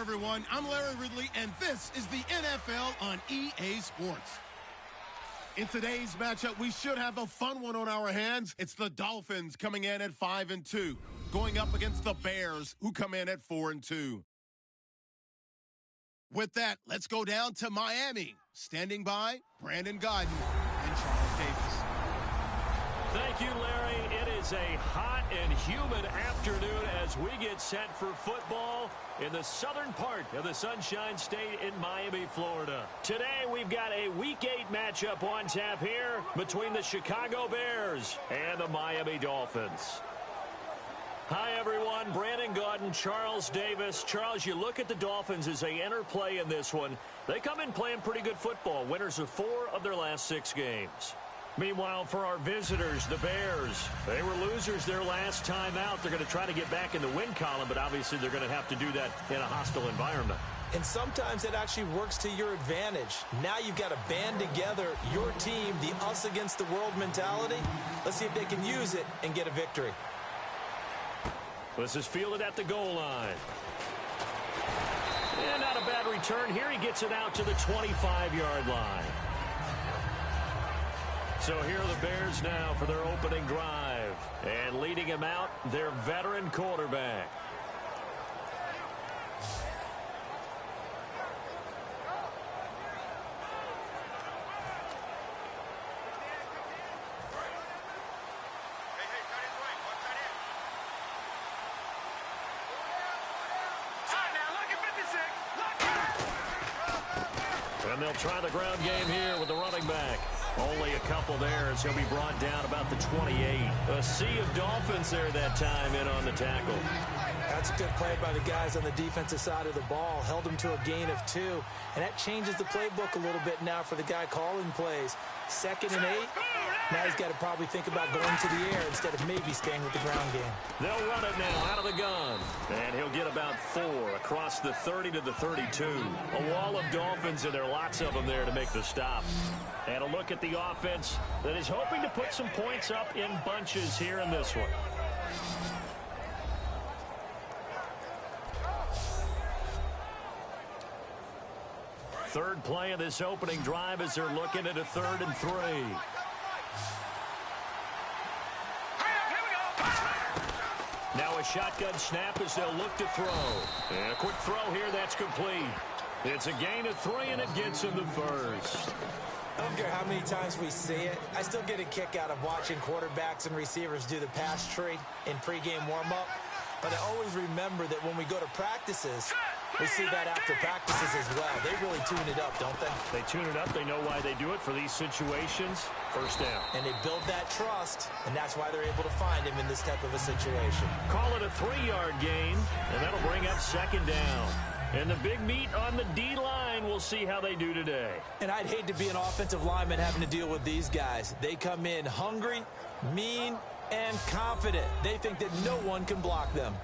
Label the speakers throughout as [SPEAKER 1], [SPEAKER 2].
[SPEAKER 1] everyone. I'm Larry Ridley, and this is the NFL on EA Sports. In today's matchup, we should have a fun one on our hands. It's the Dolphins coming in at 5-2, going up against the Bears, who come in at 4-2. With that, let's go down to Miami. Standing by, Brandon Gaudin and Charles Davis.
[SPEAKER 2] Thank you, Larry. It is a hot and humid afternoon as we get set for football in the southern part of the Sunshine State in Miami, Florida. Today, we've got a Week 8 matchup on tap here between the Chicago Bears and the Miami Dolphins. Hi, everyone. Brandon Gaudin, Charles Davis. Charles, you look at the Dolphins as they enter play in this one. They come in playing pretty good football, winners of 4 of their last 6 games. Meanwhile, for our visitors, the Bears, they were losers their last time out. They're going to try to get back in the win column, but obviously they're going to have to do that in a hostile environment.
[SPEAKER 3] And sometimes it actually works to your advantage. Now you've got to band together your team, the us against the world mentality. Let's see if they can use it and get a victory.
[SPEAKER 2] This is fielded at the goal line. And not a bad return here. He gets it out to the 25-yard line. So here are the Bears now for their opening drive. And leading him out, their veteran quarterback. And they'll try the ground game here with the running back. Only a couple there as he'll be brought down about the 28. A sea of Dolphins there that time in on the tackle.
[SPEAKER 3] That's a good play by the guys on the defensive side of the ball. Held him to a gain of 2. And that changes the playbook a little bit now for the guy calling plays. 2nd and 8. Now he's got to probably think about going to the air instead of maybe staying with the ground game.
[SPEAKER 2] They'll run it now out of the gun. And he'll get about 4 across the 30 to the 32. A wall of Dolphins, and there are lots of them there to make the stop. And a look at the offense that is hoping to put some points up in bunches here in this one. Third play of this opening drive as they're looking at a 3rd and 3. Now a shotgun snap as they'll look to throw. And a quick throw here, that's complete. It's a gain of 3, and it gets him the first.
[SPEAKER 3] I don't care how many times we see it. I still get a kick out of watching quarterbacks and receivers do the pass tree in pregame warm-up. But I always remember that when we go to practices, we see that after practices as well. They really tune it up, don't they?
[SPEAKER 2] They tune it up. They know why they do it for these situations. First down.
[SPEAKER 3] And they build that trust, and that's why they're able to find him in this type of a situation.
[SPEAKER 2] Call it a 3-yard gain, and that'll bring up 2nd down. And the big meat on the D-line, we'll see how they do today.
[SPEAKER 3] And I'd hate to be an offensive lineman having to deal with these guys. They come in hungry, mean, and confident. They think that no one can block them.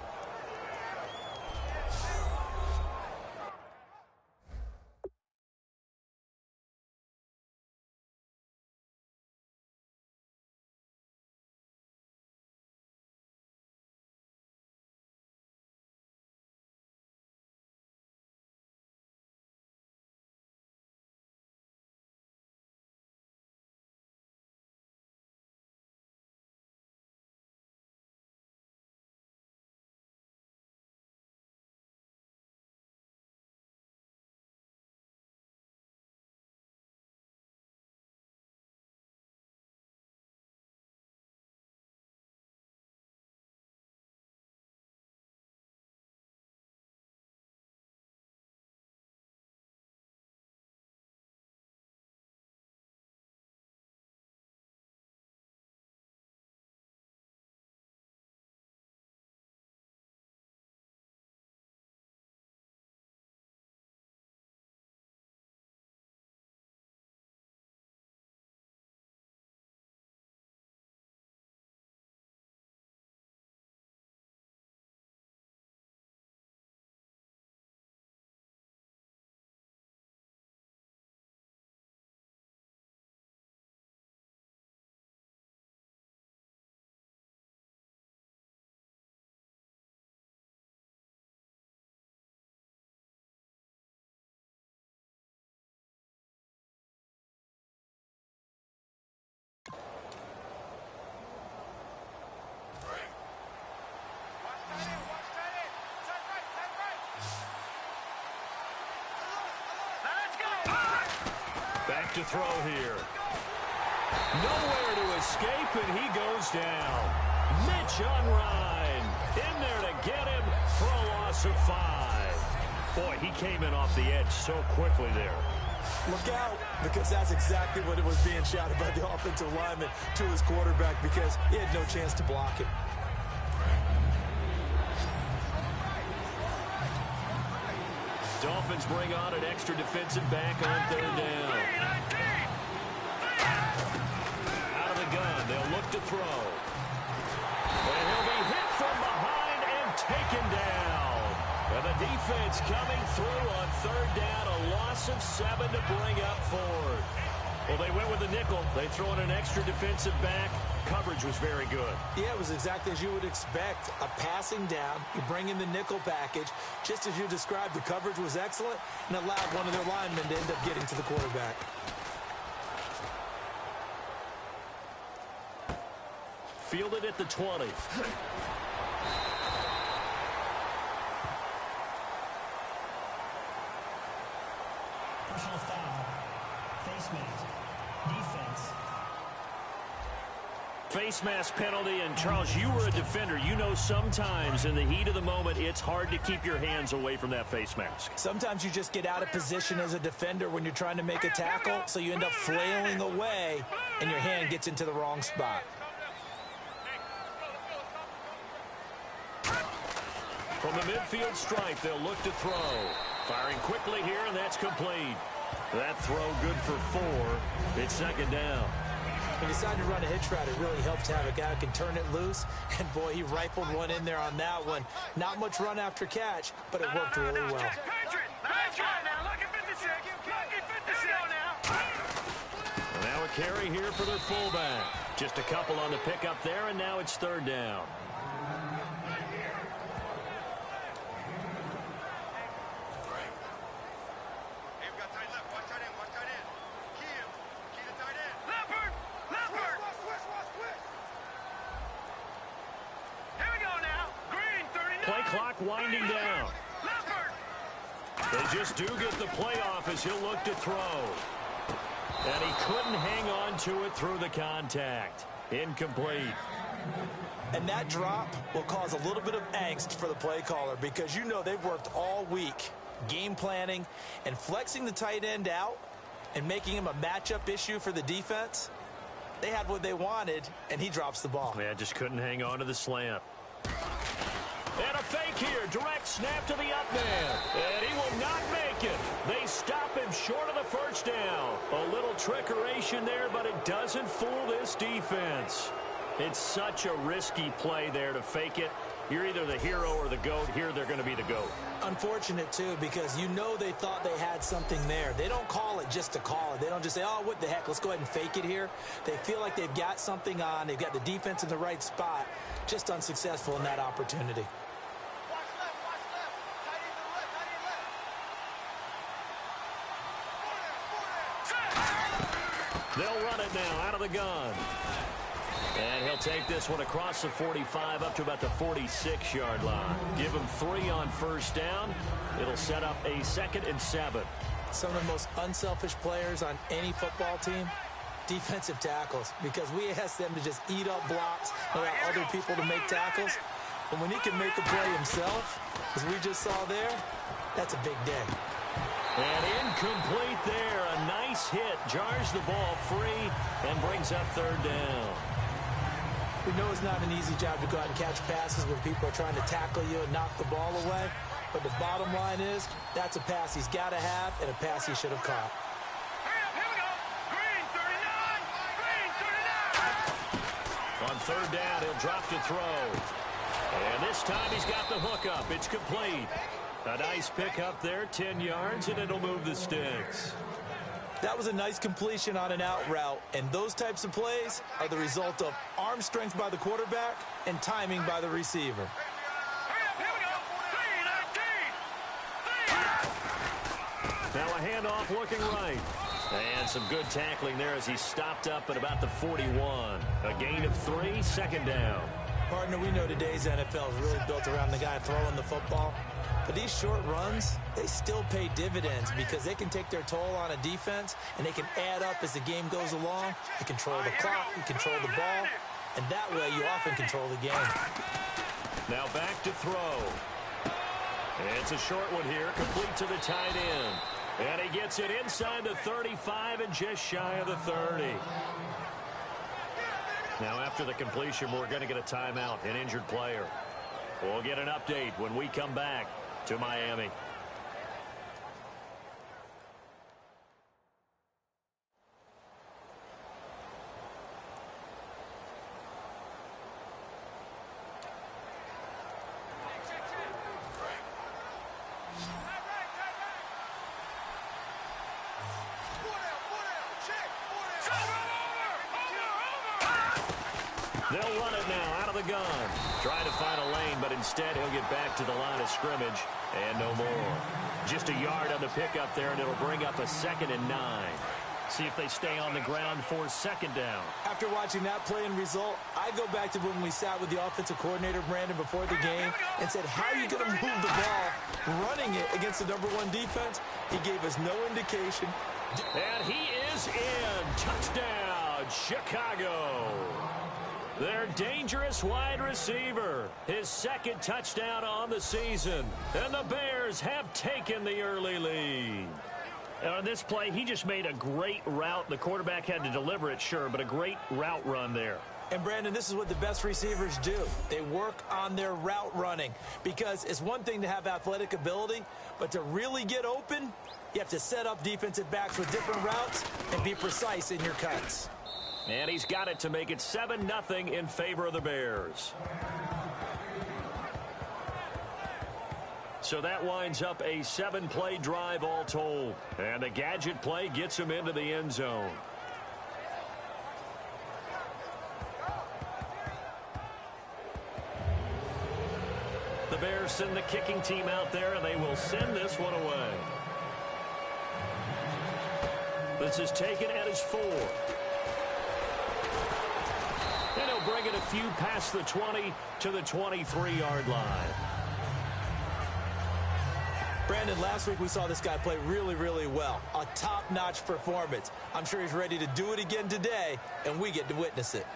[SPEAKER 2] throw here. Nowhere to escape, and he goes down. Mitch Unrein in there to get him for a loss of 5. Boy, he came in off the edge so quickly there.
[SPEAKER 3] Look out, because that's exactly what it was being shouted by the offensive lineman to his quarterback, because he had no chance to block him.
[SPEAKER 2] Dolphins bring on an extra defensive back on 3rd down. Out of the gun, they'll look to throw. And he'll be hit from behind and taken down. And the defense coming through on 3rd down, a loss of 7 to bring up 4th. Well, they went with the nickel. They throw in an extra defensive back. Coverage was very good.
[SPEAKER 3] Yeah, it was exactly as you would expect. A passing down, you bring in the nickel package. Just as you described, the coverage was excellent and allowed one of their linemen to end up getting to the quarterback.
[SPEAKER 2] Fielded at the 20.
[SPEAKER 4] Personal foul. Face mask. Defense.
[SPEAKER 2] Face mask penalty, and Charles, you were a defender. You know sometimes in the heat of the moment, it's hard to keep your hands away from that face mask.
[SPEAKER 3] Sometimes you just get out of position as a defender when you're trying to make a tackle, so you end up flailing away, and your hand gets into the wrong spot.
[SPEAKER 2] From the midfield stripe, they'll look to throw. Firing quickly here, and that's complete. That throw good for 4. It's 2nd down.
[SPEAKER 3] He decided to run a hitch route. It really helps to have a guy who can turn it loose. And, boy, he rifled one in there on that one. Not much run after catch, but it worked really well.
[SPEAKER 2] Now a carry here for their fullback. Just a couple on the pickup there, and now it's 3rd down. Play clock winding down. They just do get the playoff as he'll look to throw. And he couldn't hang on to it through the contact. Incomplete.
[SPEAKER 3] And that drop will cause a little bit of angst for the play caller, because you know they've worked all week game planning and flexing the tight end out and making him a matchup issue for the defense. They had what they wanted, and he drops the ball.
[SPEAKER 2] Yeah, just couldn't hang on to the slant. And a fake here. Direct snap to the up man. And he will not make it. They stop him short of the 1st down. A little trickeration there, but it doesn't fool this defense. It's such a risky play there to fake it. You're either the hero or the GOAT. Here they're going to be the GOAT.
[SPEAKER 3] Unfortunate, too, because you know they thought they had something there. They don't call it just to call it. They don't just say, oh, what the heck, let's go ahead and fake it here. They feel like they've got something on. They've got the defense in the right spot. Just unsuccessful in that opportunity.
[SPEAKER 2] They'll run it now out of the gun. And he'll take this one across the 45 up to about the 46-yard line. Give him 3 on 1st down. It'll set up a 2nd and 7.
[SPEAKER 3] Some of the most unselfish players on any football team, defensive tackles, because we ask them to just eat up blocks and allow other people to make tackles. But when he can make a play himself, as we just saw there, that's a big day.
[SPEAKER 2] And incomplete there. A nice hit. Jars the ball free and brings up 3rd down.
[SPEAKER 3] We know it's not an easy job to go out and catch passes when people are trying to tackle you and knock the ball away. But the bottom line is, that's a pass he's got to have and a pass he should have caught.
[SPEAKER 2] On 3rd down, he'll drop to throw. And this time he's got the hook up. It's complete. A nice pick up there, 10 yards, and it'll move the sticks.
[SPEAKER 3] That was a nice completion on an out route, and those types of plays are the result of arm strength by the quarterback and timing by the receiver.
[SPEAKER 2] Now a handoff looking right. And some good tackling there as he stopped up at about the 41. A gain of 3, 2nd down.
[SPEAKER 3] Partner, we know today's NFL is really built around the guy throwing the football. But these short runs, they still pay dividends because they can take their toll on a defense, and they can add up as the game goes along. You control the clock, you control the ball, and that way you often control the game.
[SPEAKER 2] Now back to throw. It's a short one here, complete to the tight end. And he gets it inside the 35 and just shy of the 30. Now after the completion, we're going to get a timeout, an injured player. We'll get an update when we come back to Miami. They'll run it now out of the gun. Trying to find a lane, but instead he'll get back to the line of scrimmage and no more. Just a yard on the pickup there, and it'll bring up a 2nd and 9. See if they stay on the ground for 2nd down.
[SPEAKER 3] After watching that play and result, I go back to when we sat with the offensive coordinator, Brandon, before the game and said, how are you going to move the ball running it against the #1 defense? He gave us no indication.
[SPEAKER 2] And he is in. Touchdown, Chicago. Their dangerous wide receiver. His 2nd touchdown on the season. And the Bears have taken the early lead.
[SPEAKER 5] On this play, he just made a great route. The quarterback had to deliver it, sure, but a great route run there.
[SPEAKER 3] And, Brandon, this is what the best receivers do. They work on their route running because it's one thing to have athletic ability, but to really get open, you have to set up defensive backs with different routes and be precise in your cuts.
[SPEAKER 2] And he's got it to make it 7-0 in favor of the Bears. So that winds up a 7-play drive all told. And the gadget play gets him into the end zone. The Bears send the kicking team out there, and they will send this one away. This is taken at his 4. And he'll bring it a few past the 20 to the 23-yard line.
[SPEAKER 3] Brandon, last week we saw this guy play really, really well. A top-notch performance. I'm sure he's ready to do it again today, and we get to witness it.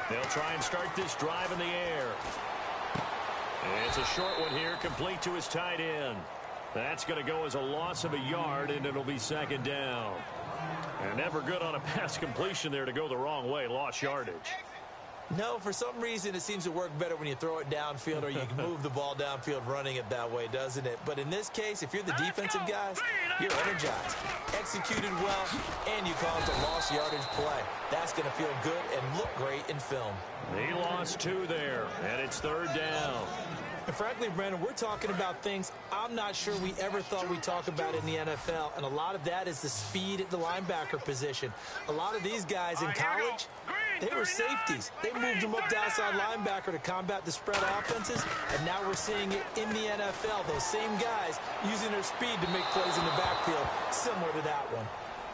[SPEAKER 2] They'll try and start this drive in the air. And it's a short one here, complete to his tight end. That's going to go as a loss of a yard, and it'll be 2nd down. And never good on a pass completion there to go the wrong way. Lost yardage.
[SPEAKER 3] No, for some reason it seems to work better when you throw it downfield or you can move the ball downfield running it that way, doesn't it? But in this case, if you're the defensive guys, you're energized, executed well, and you call it a lost yardage play. That's going to feel good and look great in film.
[SPEAKER 2] He lost 2 there, and it's 3rd down.
[SPEAKER 3] And frankly, Brandon, we're talking about things I'm not sure we ever thought we'd talk about in the NFL, and a lot of that is the speed at the linebacker position. A lot of these guys in college, they were safeties. They moved them up to outside linebacker to combat the spread offenses, and now we're seeing it in the NFL. Those same guys using their speed to make plays in the backfield, similar to that one.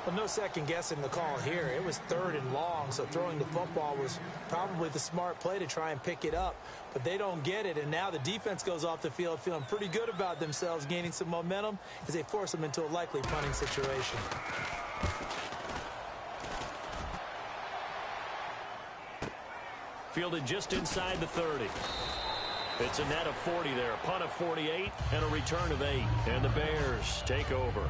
[SPEAKER 3] Well, no second guessing the call here. It was 3rd and long, so throwing the football was probably the smart play to try and pick it up. But they don't get it, and now the defense goes off the field feeling pretty good about themselves, gaining some momentum as they force them into a likely punting situation.
[SPEAKER 2] Fielded just inside the 30. It's a net of 40 there. Punt of 48 and a return of 8. And the Bears take over.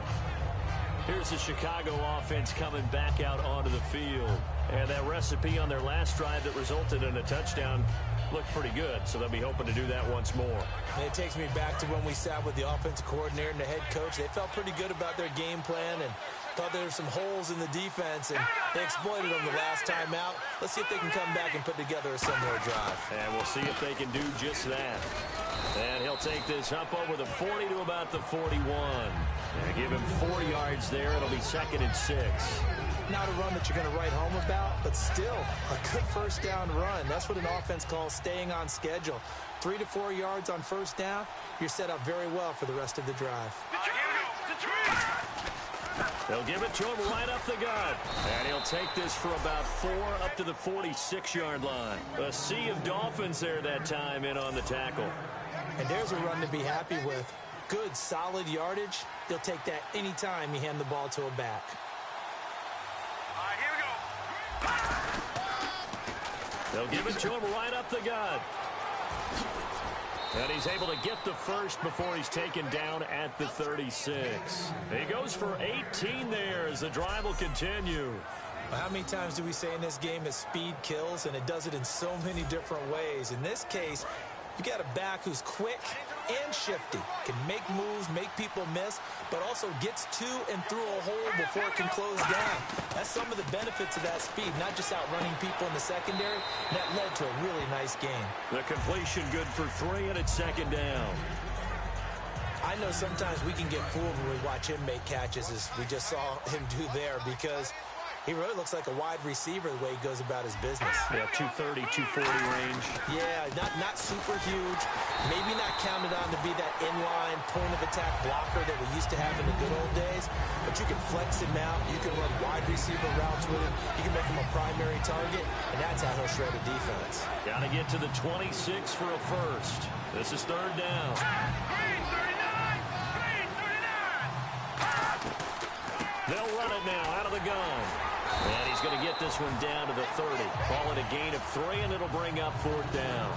[SPEAKER 2] Here's the Chicago offense coming back out onto the field. And that recipe on their last drive that resulted in a touchdown looked pretty good, so they'll be hoping to do that once more.
[SPEAKER 3] And it takes me back to when we sat with the offensive coordinator and the head coach. They felt pretty good about their game plan and thought there were some holes in the defense, and they exploited them the last time out. Let's see if they can come back and put together a similar drive.
[SPEAKER 2] And we'll see if they can do just that. And he'll take this up over the 40 to about the 41. And give him 4 yards there. It'll be 2nd and 6.
[SPEAKER 3] not a run that you're going to write home about, but still a good first down run. That's what an offense calls staying on schedule. 3 to 4 yards on first down, you're set up very well for the rest of the drive.
[SPEAKER 2] They'll give it to him right up the gut. And he'll take this for about 4 up to the 46-yard line. A sea of Dolphins there that time in on the tackle.
[SPEAKER 3] And there's a run to be happy with. Good, solid yardage. He'll take that anytime you hand the ball to a back.
[SPEAKER 6] All right, here we go.
[SPEAKER 2] They'll give it to him right up the gut. And he's able to get the first before he's taken down at the 36. He goes for 18 there as the drive will continue.
[SPEAKER 3] Well, how many times do we say in this game that speed kills, and it does it in so many different ways? In this case, you got a back who's quick and shifty, can make moves, make people miss, but also gets to and through a hole before it can close down. That's some of the benefits of that speed, not just outrunning people in the secondary. That led to a really nice game.
[SPEAKER 2] The completion good for 3, and it's second down.
[SPEAKER 3] I know sometimes we can get fooled when we watch him make catches, as we just saw him do there, because he really looks like a wide receiver the way he goes about his business.
[SPEAKER 2] Yeah, 230, 240 range.
[SPEAKER 3] Yeah, not super huge. Maybe not counted on to be that inline point-of-attack blocker that we used to have in the good old days. But you can flex him out. You can run wide receiver routes with him. You can make him a primary target, and that's how he'll shred a defense.
[SPEAKER 2] Got to get to the 26 for a first. This is third down. They'll run it now out of the gun. And he's going to get this one down to the 30. Call it a gain of 3, and it'll bring up fourth down.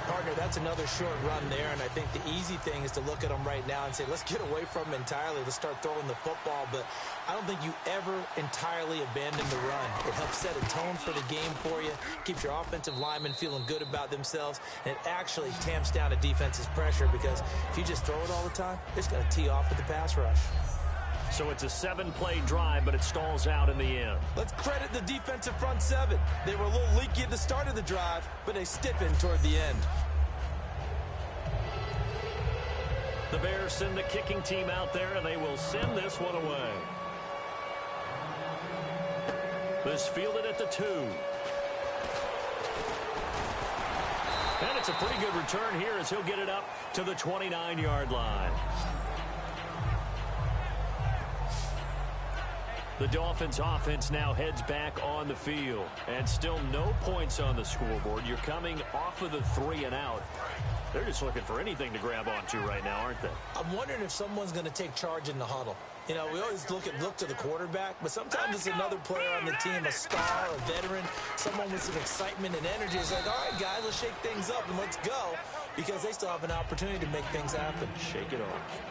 [SPEAKER 3] Partner, that's another short run there, and I think the easy thing is to look at him right now and say, let's get away from him entirely. Let's start throwing the football, but I don't think you ever entirely abandon the run. It helps set a tone for the game for you, keeps your offensive linemen feeling good about themselves, and it actually tamps down a defense's pressure, because if you just throw it all the time, it's going to tee off with the pass rush.
[SPEAKER 2] So it's a 7-play drive, but it stalls out in the end.
[SPEAKER 3] Let's credit the defensive front 7. They were a little leaky at the start of the drive, but they stiffened toward the end.
[SPEAKER 2] The Bears send the kicking team out there, and they will send this one away. This fielded at the 2. And it's a pretty good return here as he'll get it up to the 29-yard line. The Dolphins offense now heads back on the field. And still no points on the scoreboard. You're coming off of the 3 and out. They're just looking for anything to grab onto right now, aren't they?
[SPEAKER 3] I'm wondering if someone's going to take charge in the huddle. You know, we always look to the quarterback, but sometimes it's another player on the team, a star, a veteran, someone with some excitement and energy. It's like, all right, guys, let's shake things up and let's go, because they still have an opportunity to make things happen.
[SPEAKER 2] Shake it off.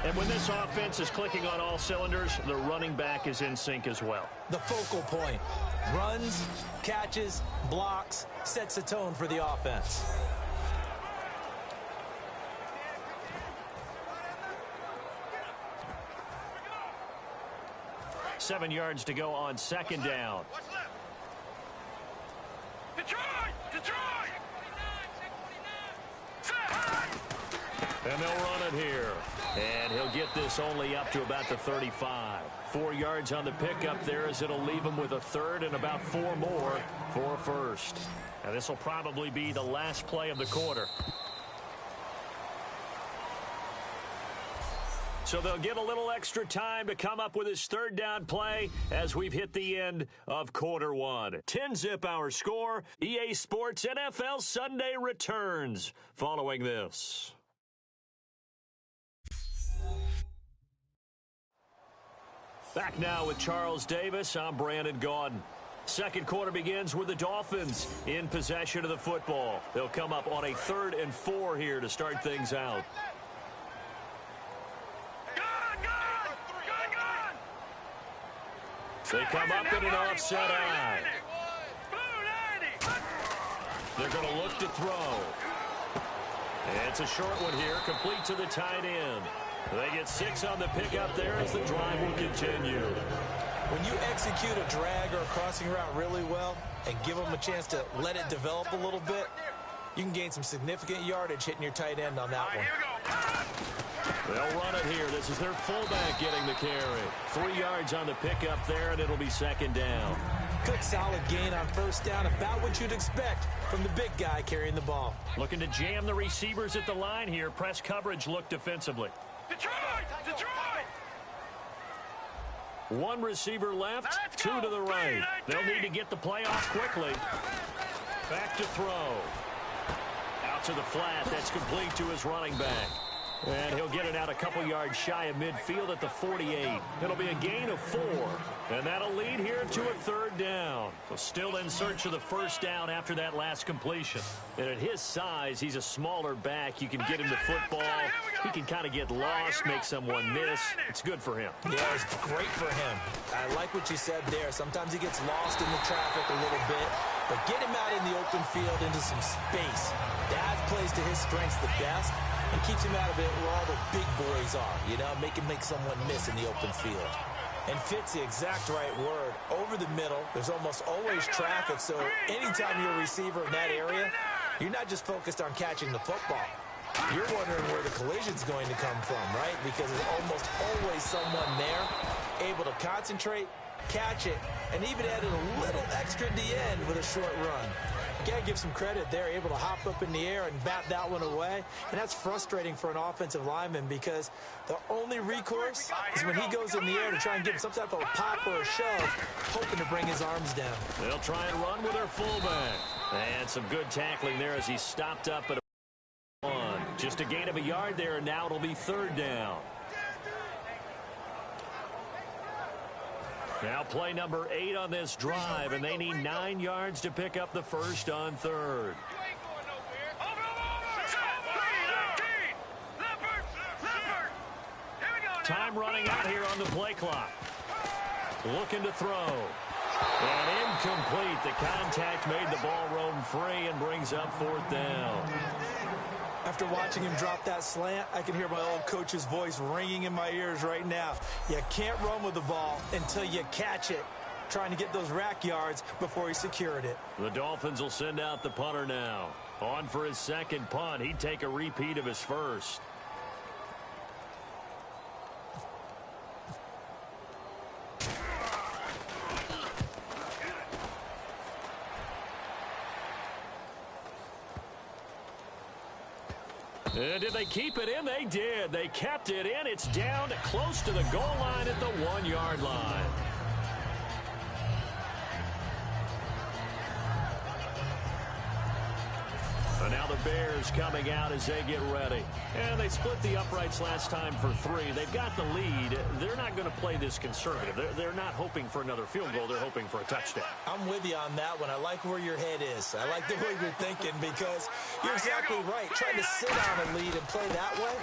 [SPEAKER 2] And when this offense is clicking on all cylinders, the running back is in sync as well.
[SPEAKER 3] The focal point. Runs, catches, blocks, sets a tone for the offense.
[SPEAKER 2] Seven yards to go on second down.
[SPEAKER 6] Detroit!
[SPEAKER 2] And they'll run it here. And he'll get this only up to about the 35. 4 yards on the pickup there as it'll leave him with a third and about 4 more for a first. And this will probably be the last play of the quarter. So they'll get a little extra time to come up with his third down play as we've hit the end of quarter 1. 10-zip our score. EA Sports NFL Sunday returns following this. Back now with Charles Davis. I'm Brandon Gaudin. Second quarter begins with the Dolphins in possession of the football. They'll come up on a 3rd and 4 here to start things out. They come up in an offset eye. They're going to look to throw. And it's a short one here, complete to the tight end. They get 6 on the pickup there as the drive will continue.
[SPEAKER 3] When you execute a drag or a crossing route really well and give them a chance to let it develop a little bit, you can gain some significant yardage hitting your tight end on that one.
[SPEAKER 2] They'll run it here. This is their fullback getting the carry. 3 yards on the pickup there, and it'll be second down.
[SPEAKER 3] Good solid gain on first down, about what you'd expect from the big guy carrying the ball.
[SPEAKER 5] Looking to jam the receivers at the line here. Press coverage look defensively.
[SPEAKER 6] Detroit! Detroit!
[SPEAKER 2] 1 receiver left, 2 to the right. They'll need to get the play off quickly. Back to throw. Out to the flat. That's complete to his running back. And he'll get it out a couple yards shy of midfield at the 48. It'll be a gain of 4. And that'll lead here to a 3rd down. So still in search of the first down after that last completion. And at his size, he's a smaller back. You can get him the football. He can kind of get lost, make someone miss. It's good for him.
[SPEAKER 3] Yeah, it's great for him. I like what you said there. Sometimes he gets lost in the traffic a little bit. But get him out in the open field into some space. That plays to his strengths the best. And keeps him out of it where all the big boys are, you know, make someone miss in the open field. And fit's the exact right word. Over the middle, there's almost always traffic, so anytime you're a receiver in that area, you're not just focused on catching the football. You're wondering where the collision's going to come from, right? Because there's almost always someone there able to concentrate, catch it, and even added a little extra at the end with a short run. You got to give some credit there, able to hop up in the air and bat that one away. And that's frustrating for an offensive lineman because the only recourse is when he goes in the air to try and give some type of a pop or a shove, hoping to bring his arms down.
[SPEAKER 2] They'll try and run with their fullback. And some good tackling there as he stopped up at a 1. Just a gain of a yard there, and now it'll be 3rd down. Now play number 8 on this drive, and they need 9 yards to pick up the first on 3rd. Time running out here on the play clock. Looking to throw. And incomplete. The contact made the ball roam free and brings up 4th down.
[SPEAKER 3] After watching him drop that slant, I can hear my old coach's voice ringing in my ears right now. You can't run with the ball until you catch it. Trying to get those rack yards before he secured it.
[SPEAKER 2] The Dolphins will send out the punter now. On for his 2nd punt. He'd take a repeat of his first. Did they keep it in? They did. They kept it in. It's down close to the goal line at the 1-yard line. And now the Bears coming out as they get ready. And they split the uprights last time for 3. They've got the lead. They're not going to play this conservative. They're not hoping for another field goal. They're hoping for a touchdown.
[SPEAKER 3] I'm with you on that one. I like where your head is. I like the way you're thinking because you're exactly right. Trying to sit on a lead and play that way,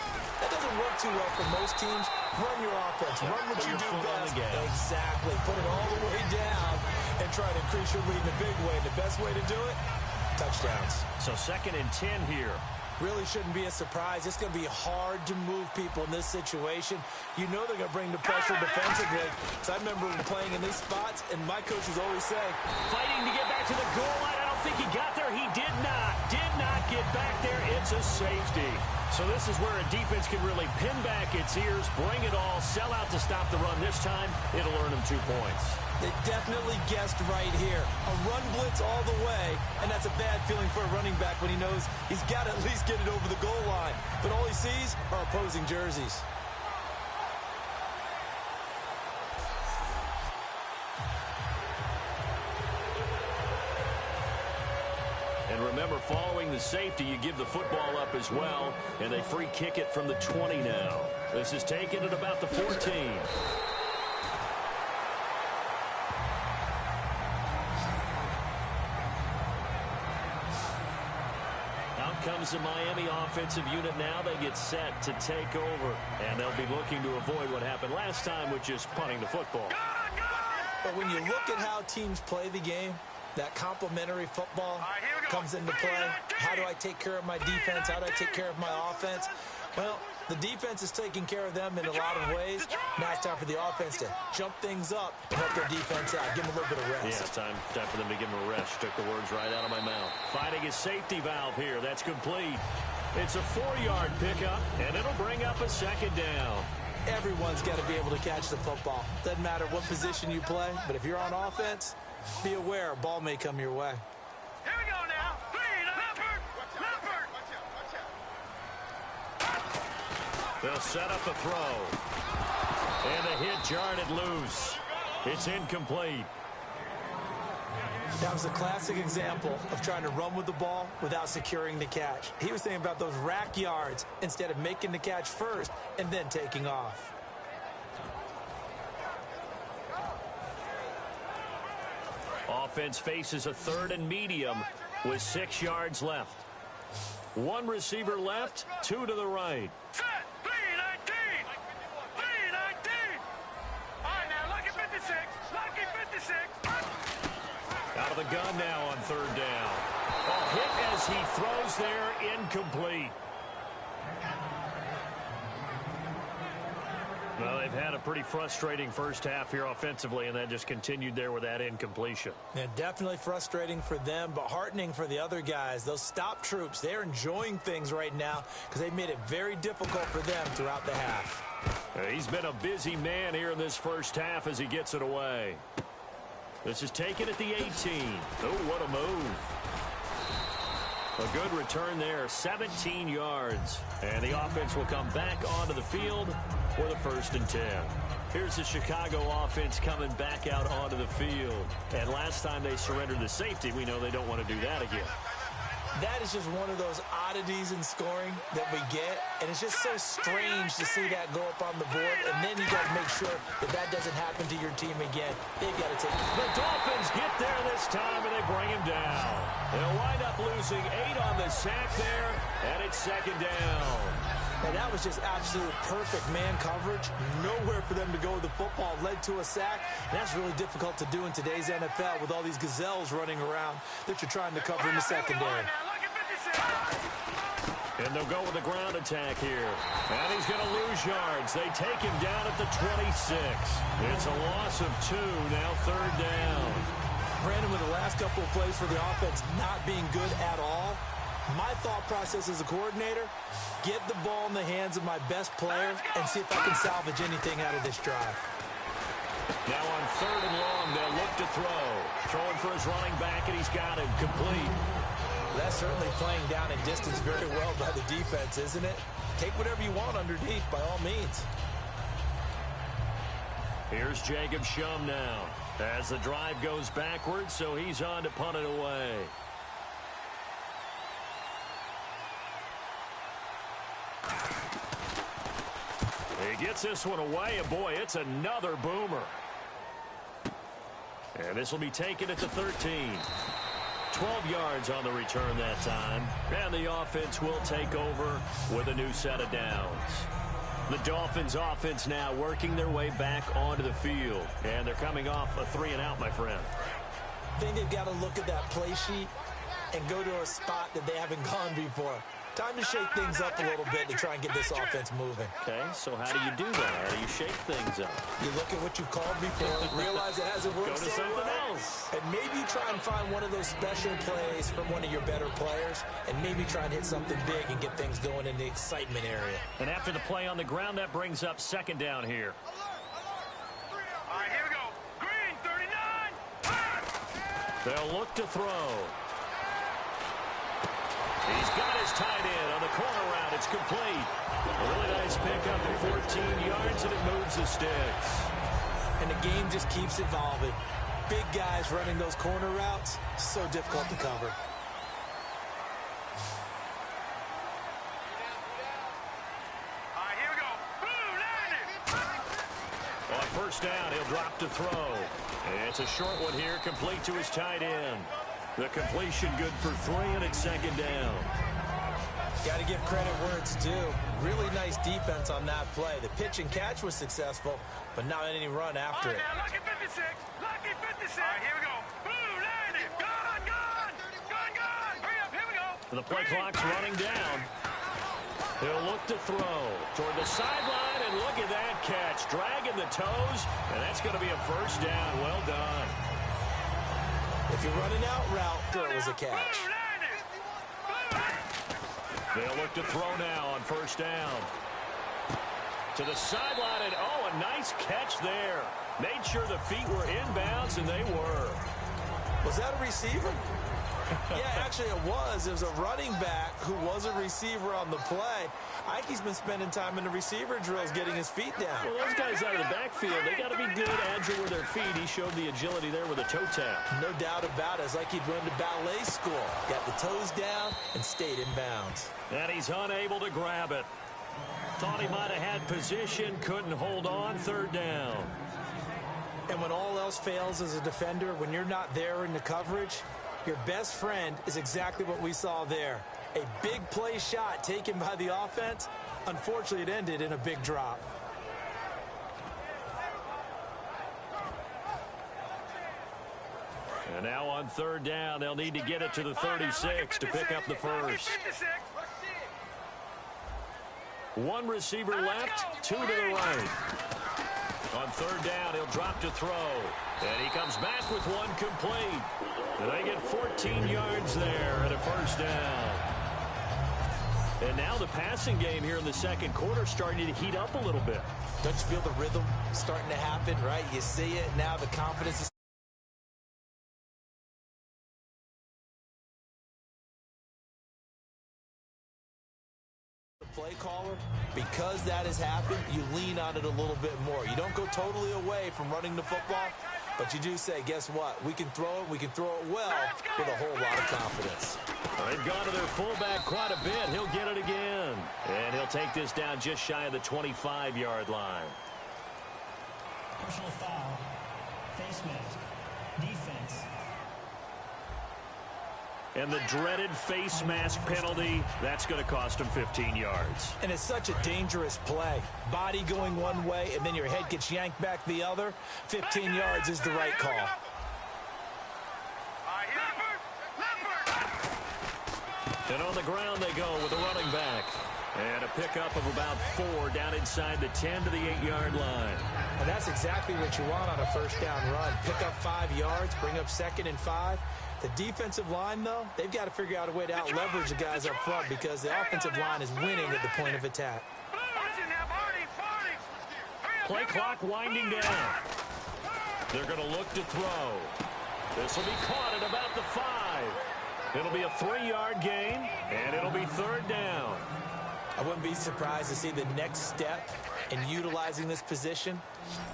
[SPEAKER 3] that doesn't work too well for most teams. Run your offense. Run what you do best. Exactly. Put it all the way down and try to increase your lead in a big way. The best way to do it, touchdowns.
[SPEAKER 2] So 2nd and 10 here.
[SPEAKER 3] Really shouldn't be a surprise. It's going to be hard to move people in this situation. You know they're going to bring the pressure defensively. So I remember playing in these spots, and my coaches always say,
[SPEAKER 2] fighting to get back to the goal line. I don't think he got there. He did not get back there. It's a safety. So this is where a defense can really pin back its ears, bring it all, sell out to stop the run. This time, it'll earn them 2 points.
[SPEAKER 3] They definitely guessed right here. A run blitz all the way, and that's a bad feeling for a running back when he knows he's got to at least get it over the goal line. But all he sees are opposing jerseys.
[SPEAKER 2] And remember, following the safety, you give the football up as well, and they free kick it from the 20 now. This is taken at about the 14. Comes the Miami offensive unit now. They get set to take over, and they'll be looking to avoid what happened last time, which is punting the football.
[SPEAKER 3] But when you look at how teams play the game, that complementary football comes into play. How do I take care of my defense? How do I take care of my offense? Well, the defense is taking care of them in a lot of ways. Now it's time for the offense to jump things up and help their defense out. Give them a little bit of rest.
[SPEAKER 2] Yeah, it's time for them to give them a rest. Took the words right out of my mouth. Finding his safety valve here. That's complete. It's a 4-yard pickup, and it'll bring up a second down.
[SPEAKER 3] Everyone's got to be able to catch the football. Doesn't matter what position you play, but if you're on offense, be aware a ball may come your way.
[SPEAKER 6] Here we go now. Leopard.
[SPEAKER 2] They'll set up a throw. And the hit jarred it loose. It's incomplete.
[SPEAKER 3] That was a classic example of trying to run with the ball without securing the catch. He was thinking about those rack yards instead of making the catch first and then taking off.
[SPEAKER 2] Offense faces a 3rd and medium with 6 yards left. 1 receiver left, 2 to the right.
[SPEAKER 6] Set. 3-19. 3-19. All right, now, lucky 56. Lucky 56.
[SPEAKER 2] Out of the gun now on 3rd down. A hit as he throws there, incomplete. Well, they've had a pretty frustrating first half here offensively, and that just continued there with that incompletion.
[SPEAKER 3] Yeah, definitely frustrating for them, but heartening for the other guys. Those stop troops, they're enjoying things right now because they've made it very difficult for them throughout the half.
[SPEAKER 2] He's been a busy man here in this first half as he gets it away. This is taken at the 18. Oh, what a move. A good return there, 17 yards. And the offense will come back onto the field for the 1st and 10. Here's the Chicago offense coming back out onto the field. And last time they surrendered the safety, we know they don't want to do that again.
[SPEAKER 3] That is just one of those oddities in scoring that we get, and it's just so strange to see that go up on the board, and then you got to make sure that that doesn't happen to your team again. They've got to take it.
[SPEAKER 2] The Dolphins get there this time, and they bring him down. They'll wind up losing 8 on the sack there, and it's 2nd down.
[SPEAKER 3] And that was just absolute perfect man coverage. Nowhere for them to go with the football. Led to a sack. And that's really difficult to do in today's NFL with all these gazelles running around that you're trying to cover in the secondary.
[SPEAKER 2] And they'll go with the ground attack here. And he's going to lose yards. They take him down at the 26. It's a loss of 2, now 3rd down.
[SPEAKER 3] Brandon, with the last couple of plays for the offense not being good at all, my thought process as a coordinator, get the ball in the hands of my best player and see if I can salvage anything out of this drive.
[SPEAKER 2] Now on 3rd and long, they'll look to throw. Throwing for his running back, and he's got him complete.
[SPEAKER 3] That's certainly playing down in distance very well by the defense, isn't it? Take whatever you want underneath, by all means.
[SPEAKER 2] Here's Jacob Shum now. As the drive goes backwards, so he's on to punt it away. He gets this one away, and boy, it's another boomer. And this will be taken at the 13. 12 yards on the return that time. And the offense will take over with a new set of downs. The Dolphins offense now working their way back onto the field. And they're coming off a 3-and-out, my friend.
[SPEAKER 3] I think they've got to look at that play sheet and go to a spot that they haven't gone before. Time to shake things up a little bit to try and get this offense moving.
[SPEAKER 2] Okay, so how do you do that? How do you shake things up?
[SPEAKER 3] You look at what you've called before, realize it hasn't worked
[SPEAKER 2] Go to
[SPEAKER 3] so
[SPEAKER 2] something
[SPEAKER 3] well,
[SPEAKER 2] else.
[SPEAKER 3] and maybe try and find one of those special plays from one of your better players, and maybe try and hit something big and get things going in the excitement area.
[SPEAKER 2] And after the play on the ground, that brings up 2nd down here.
[SPEAKER 6] All right, here we go. Green, 39.
[SPEAKER 2] They'll look to throw. He's got his tight end on the corner route. It's complete. A really nice pickup at 14 yards, and it moves the sticks.
[SPEAKER 3] And the game just keeps evolving. Big guys running those corner routes, so difficult to cover.
[SPEAKER 6] All right, here we go. Blue, 90.
[SPEAKER 2] On 1st down, he'll drop to throw. And it's a short one here, complete to his tight end. The completion good for 3, and it's 2nd down.
[SPEAKER 3] Got to give credit where it's due. Really nice defense on that play. The pitch and catch was successful, but not any run after
[SPEAKER 6] All
[SPEAKER 3] it.
[SPEAKER 6] right, now, lucky 56. Lucky 56. All right, here we go. Blue, 90. Gone, gone. Gone, gone. Hurry up, here we go.
[SPEAKER 2] The play clock's running down. He'll look to throw toward the sideline, and look at that catch. Dragging the toes, and that's going to be a 1st down. Well done.
[SPEAKER 3] If you're running out route, there was a catch.
[SPEAKER 6] Blue, 90. Blue, 90.
[SPEAKER 2] They'll look to throw now on first down. To the sideline, and oh, a nice catch there. Made sure the feet were inbounds, and they were.
[SPEAKER 3] Was that a receiver? Yeah, actually it was. It was a running back who was a receiver on the play. Ike's been spending time in the receiver drills getting his feet down.
[SPEAKER 2] Well, those guys out of the backfield, they got to be good, agile with their feet. He showed the agility there with a toe tap.
[SPEAKER 3] No doubt about it. It's like he'd run to ballet school. Got the toes down and stayed in bounds.
[SPEAKER 2] And he's unable to grab it. Thought he might have had position, couldn't hold on, third down.
[SPEAKER 3] And when all else fails as a defender, when you're not there in the coverage, your best friend is exactly what we saw there. A big play shot taken by the offense. Unfortunately, it ended in a big drop.
[SPEAKER 2] And now on third down, they'll need to get it to the 36 to pick up the first. One receiver left, two to the right. On third down, he'll drop to throw. And he comes back with one complete. And they get 14 yards there and a first down. And now the passing game here in the second quarter starting to heat up a little bit.
[SPEAKER 3] Don't you feel the rhythm starting to happen, right? You see it now, the confidence is play caller. Because that has happened, you lean on it a little bit more. You don't go totally away from running the football, but you do say, guess what? We can throw it well with a whole lot of confidence.
[SPEAKER 2] They've gone to their fullback quite a bit. He'll get it again. And he'll take this down just shy of the 25-yard line.
[SPEAKER 4] Personal foul. Face mask. Defense.
[SPEAKER 2] And the dreaded face mask penalty, that's going to cost him 15 yards.
[SPEAKER 3] And it's such a dangerous play. Body going one way, and then your head gets yanked back the other. 15 yards is the right call.
[SPEAKER 2] And on the ground they go with a running back. And a pickup of about 4 down inside the 10 to the 8-yard line.
[SPEAKER 3] And that's exactly what you want on a first down run. Pick up 5 yards, bring up 2nd and 5. The defensive line, though, they've got to figure out a way to out-leverage the guys up front because the offensive line is winning at the point of attack.
[SPEAKER 2] Play clock winding down. They're going to look to throw. This will be caught at about the 5. It'll be a 3-yard gain, and it'll be third down.
[SPEAKER 3] I wouldn't be surprised to see the next step in utilizing this position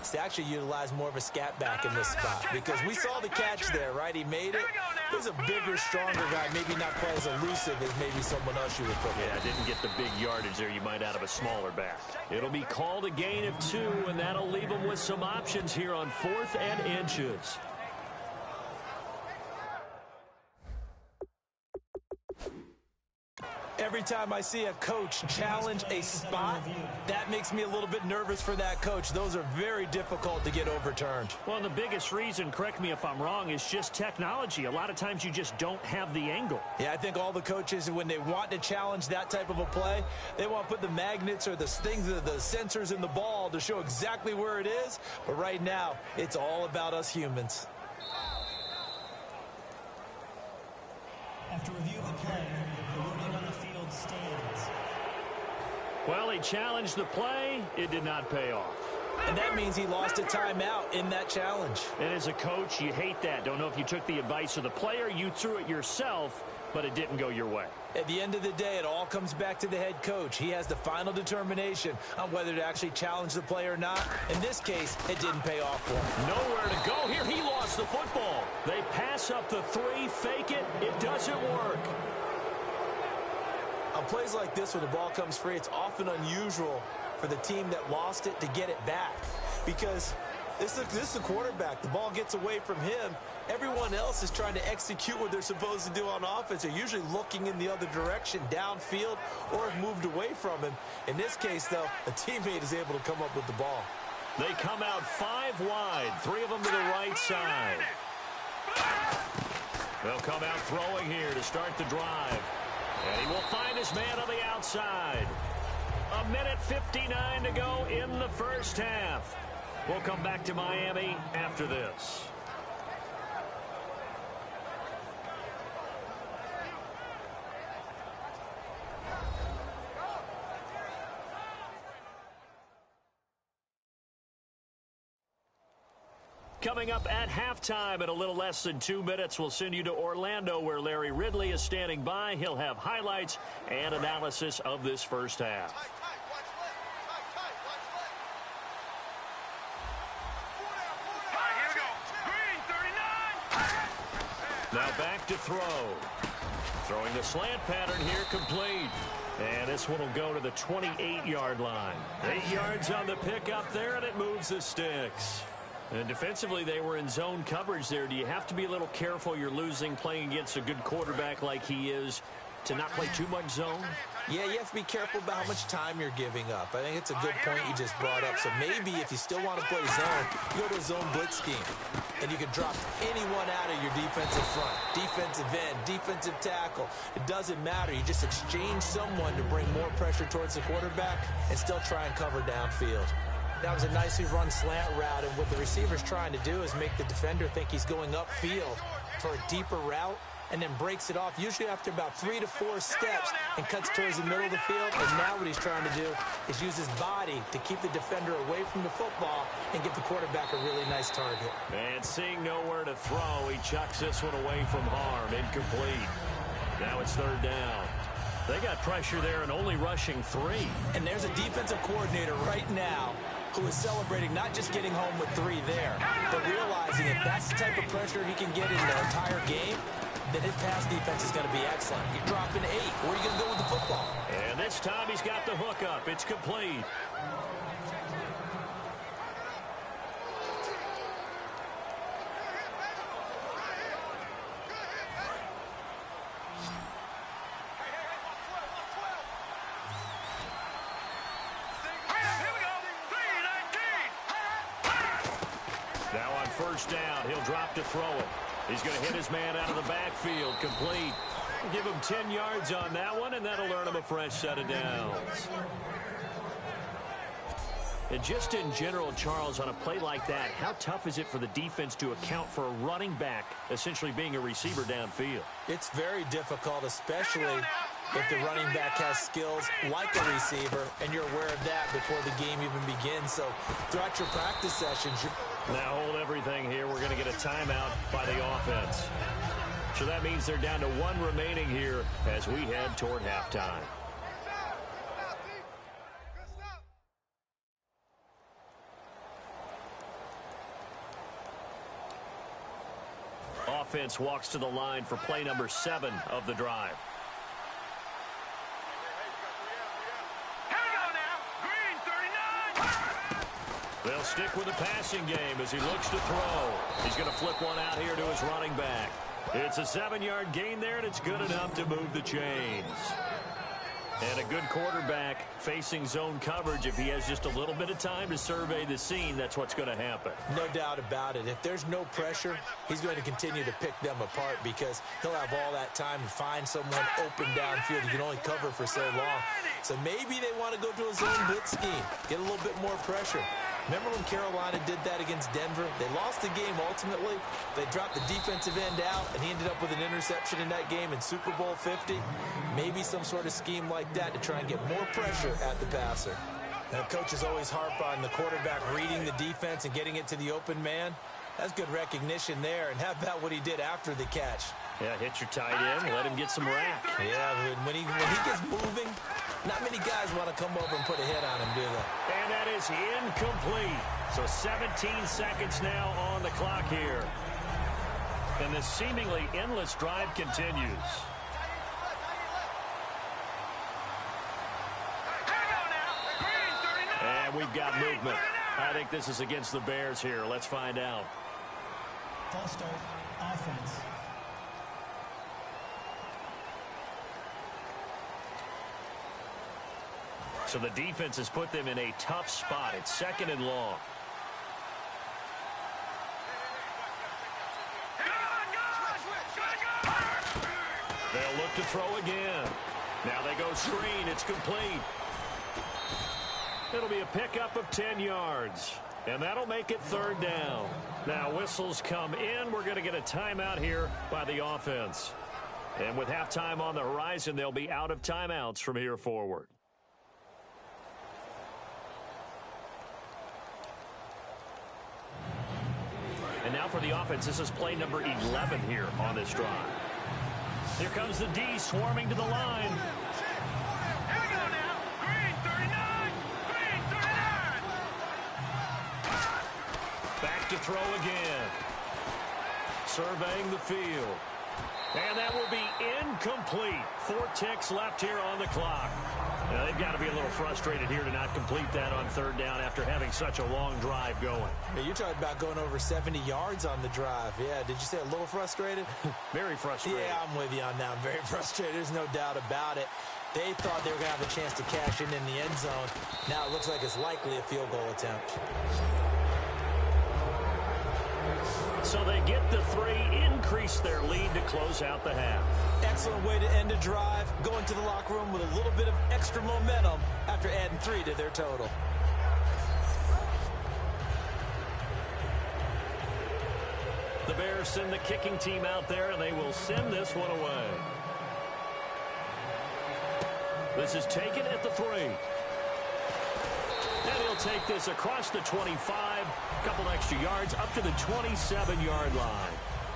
[SPEAKER 3] is to actually utilize more of a scat back in this spot because we saw the catch there, right? He made it. He's a bigger, stronger guy, maybe not quite as elusive as maybe someone else you would put in.
[SPEAKER 2] Yeah, didn't get the big yardage there you might out of a smaller back. It'll be called a gain of 2, and that'll leave them with some options here on 4th and inches.
[SPEAKER 3] Every time I see a coach challenge a spot, that makes me a little bit nervous for that coach. Those are very difficult to get overturned.
[SPEAKER 5] Well, the biggest reason, correct me if I'm wrong, is just technology. A lot of times you just don't have the angle.
[SPEAKER 3] Yeah, I think all the coaches, when they want to challenge that type of a play, they want to put the magnets or the things, the sensors in the ball to show exactly where it is. But right now, it's all about us humans.
[SPEAKER 4] After review of the play, the ruling on the field stands.
[SPEAKER 5] Well, he challenged the play. It did not pay off.
[SPEAKER 3] And that means he lost a timeout in that challenge.
[SPEAKER 5] And as a coach, you hate that. Don't know if you took the advice of the player, you threw it yourself, but it didn't go your way.
[SPEAKER 3] At the end of the day, it all comes back to the head coach. He has the final determination on whether to actually challenge the play or not. In this case, it didn't pay off for him.
[SPEAKER 5] Nowhere to go here. He lost the football. They pass up the 3, fake it. It doesn't work.
[SPEAKER 3] On plays like this, when the ball comes free, it's often unusual for the team that lost it to get it back. Because this is the quarterback. The ball gets away from him. Everyone else is trying to execute what they're supposed to do on offense. They're usually looking in the other direction, downfield, or have moved away from him. In this case, though, a teammate is able to come up with the ball.
[SPEAKER 2] They come out 5 wide, 3 of them to the right side. They'll come out throwing here to start the drive. And he will find his man on the outside. 1:59 to go in the first half. We'll come back to Miami after this. coming up at halftime in a little less than 2 minutes. We'll send you to Orlando, where Larry Ridley is standing by. He'll have highlights and analysis of this first half. Now back to throw. Throwing the slant pattern here, complete. And this one will go to the 28-yard line. 8 yards on the pickup there, and it moves the sticks. And defensively, they were in zone coverage there. Do you have to be a little careful? You're losing, playing against a good quarterback like he is, to not play too much zone?
[SPEAKER 3] Yeah, you have to be careful about how much time you're giving up. I think it's a good point you just brought up. So maybe if you still want to play zone, you go to a zone blitz scheme. And you can drop anyone out of your defensive front, defensive end, defensive tackle. It doesn't matter. You just exchange someone to bring more pressure towards the quarterback and still try and cover downfield. That was a nicely run slant route, and what the receiver's trying to do is make the defender think he's going upfield for a deeper route, and then breaks it off, usually after about 3 to 4 steps, and cuts towards the middle of the field. And now what he's trying to do is use his body to keep the defender away from the football and give the quarterback a really nice target.
[SPEAKER 2] And seeing nowhere to throw, he chucks this one away from harm. Incomplete. Now it's third down. They got pressure there and only rushing 3.
[SPEAKER 3] And there's a defensive coordinator right now who is celebrating not just getting home with 3 there, but realizing if that's the type of pressure he can get in the entire game, then his pass defense is going to be excellent. You're dropping 8. Where are you going to go with the football?
[SPEAKER 2] And this time he's got the hook up. It's complete. Now on first down, he'll drop to throw it. He's going to hit his man out of the backfield. Complete. Give him 10 yards on that one, and that'll earn him a fresh set of downs. And just in general, Charles, on a play like that, how tough is it for the defense to account for a running back essentially being a receiver downfield?
[SPEAKER 3] It's very difficult, especially if the running back has skills like a receiver, and you're aware of that before the game even begins. So throughout your practice sessions,
[SPEAKER 2] now hold everything here. We're going to get a timeout by the offense. So that means they're down to 1 remaining here as we head toward halftime. Offense walks to the line for play number 7 of the drive. They'll stick with the passing game as he looks to throw. He's going to flip one out here to his running back. It's a 7-yard gain there, and it's good enough to move the chains. And a good quarterback facing zone coverage, if he has just a little bit of time to survey the scene, that's what's going to happen.
[SPEAKER 3] No doubt about it. If there's no pressure, he's going to continue to pick them apart because he'll have all that time to find someone open downfield. You can only cover for so long. So maybe they want to go to a zone blitz scheme, get a little bit more pressure. Remember when Carolina did that against Denver? They lost the game ultimately. They dropped the defensive end out, and he ended up with an interception in that game in Super Bowl 50. Maybe some sort of scheme like that to try and get more pressure at the passer. Now, coaches always harp on the quarterback reading the defense and getting it to the open man. That's good recognition there. And how about what he did after the catch?
[SPEAKER 2] Yeah, hit your tight end, let him get some rack.
[SPEAKER 3] Yeah, when he gets moving, not many guys want to come over and put a hit on him, do they?
[SPEAKER 2] And that is incomplete. So 17 seconds now on the clock here. And this seemingly endless drive continues. And we've got movement. I think this is against the Bears here. Let's find out.
[SPEAKER 4] False start, offense.
[SPEAKER 2] So the defense has put them in a tough spot. It's 2nd and long. They'll look to throw again. Now they go screen. It's complete. It'll be a pickup of 10 yards. And that'll make it 3rd down. Now whistles come in. We're going to get a timeout here by the offense. And with halftime on the horizon, they'll be out of timeouts from here forward.
[SPEAKER 5] now for the offense, this is play number 11 here on this drive. Here comes the D swarming to the line.
[SPEAKER 6] Here we go now. Green 39. Green 39.
[SPEAKER 5] Back to throw again. Surveying the field. And that will be incomplete. 4 ticks left here on the clock. Now, they've got to be a little frustrated here to not complete that on third down after having such a long drive going.
[SPEAKER 3] Yeah, you're talking about going over 70 yards on the drive. Yeah, did you say a little frustrated?
[SPEAKER 5] Very frustrated.
[SPEAKER 3] Yeah, I'm with you on that. I'm very frustrated. There's no doubt about it. They thought they were going to have a chance to cash in the end zone. Now it looks like it's likely a field goal attempt.
[SPEAKER 5] So they get the 3, increase their lead to close out the half.
[SPEAKER 3] Excellent way to end a drive, going to the locker room with a little bit of extra momentum after adding 3 to their total.
[SPEAKER 5] The Bears send the kicking team out there, and they will send this one away. This is taken at the 3. And he'll take this across the 25, a couple extra yards, up to the 27-yard line.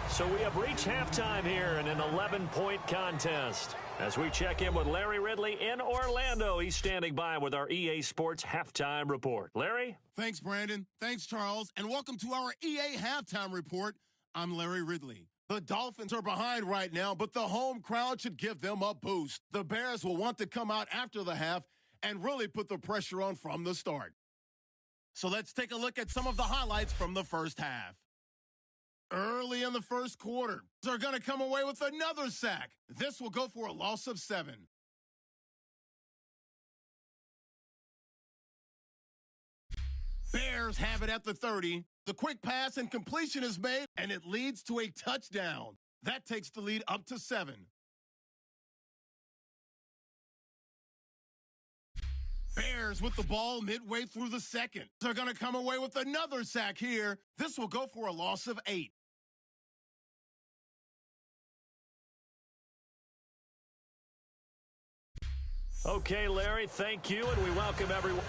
[SPEAKER 5] So we have reached halftime here in an 11-point contest. As we check in with Larry Ridley in Orlando, he's standing by with our EA Sports Halftime Report. Larry?
[SPEAKER 1] Thanks, Brandon. Thanks, Charles. And welcome to our EA Halftime Report. I'm Larry Ridley. The Dolphins are behind right now, but the home crowd should give them a boost. The Bears will want to come out after the half and really put the pressure on from the start. So let's take a look at some of the highlights from the first half. Early in the first quarter, they're going to come away with another sack. This will go for a loss of 7. Bears have it at the 30. The quick pass and completion is made, and it leads to a touchdown. That takes the lead up to 7. Bears with the ball midway through the second. They're going to come away with another sack here. This will go for a loss of 8.
[SPEAKER 5] Okay, Larry, thank you, and we welcome everyone.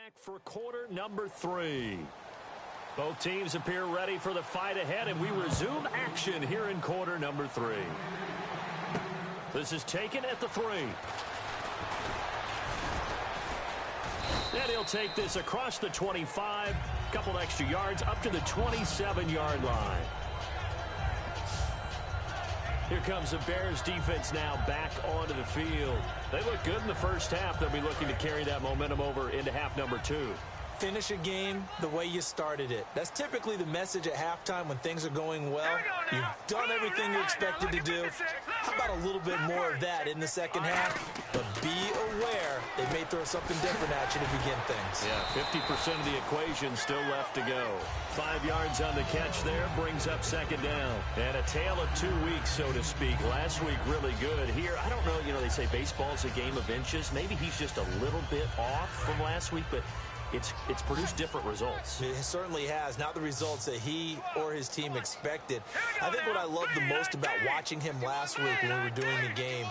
[SPEAKER 5] back for quarter number 3. Both teams appear ready for the fight ahead, and we resume action here in quarter number 3. This is taken at the 3. And he'll take this across the 25, a couple extra yards up to the 27-yard line. Here comes the Bears defense now back onto the field. They look good in the first half. They'll be looking to carry that momentum over into half number 2.
[SPEAKER 3] Finish a game the way you started it. That's typically the message at halftime when things are going well. You've done everything you expected to do. How about a little bit more of that in the second half? But be aware they may throw something different at you to begin things.
[SPEAKER 5] Yeah, 50% of the equation still left to go. 5 yards on the catch there brings up second down. And a tale of 2 weeks, so to speak. Last week really good. Here, I don't know, they say baseball's a game of inches. Maybe he's just a little bit off from last week, but it's produced different results.
[SPEAKER 3] It certainly has. Not the results that he or his team expected. I think what I loved the most about watching him last week when we were doing the game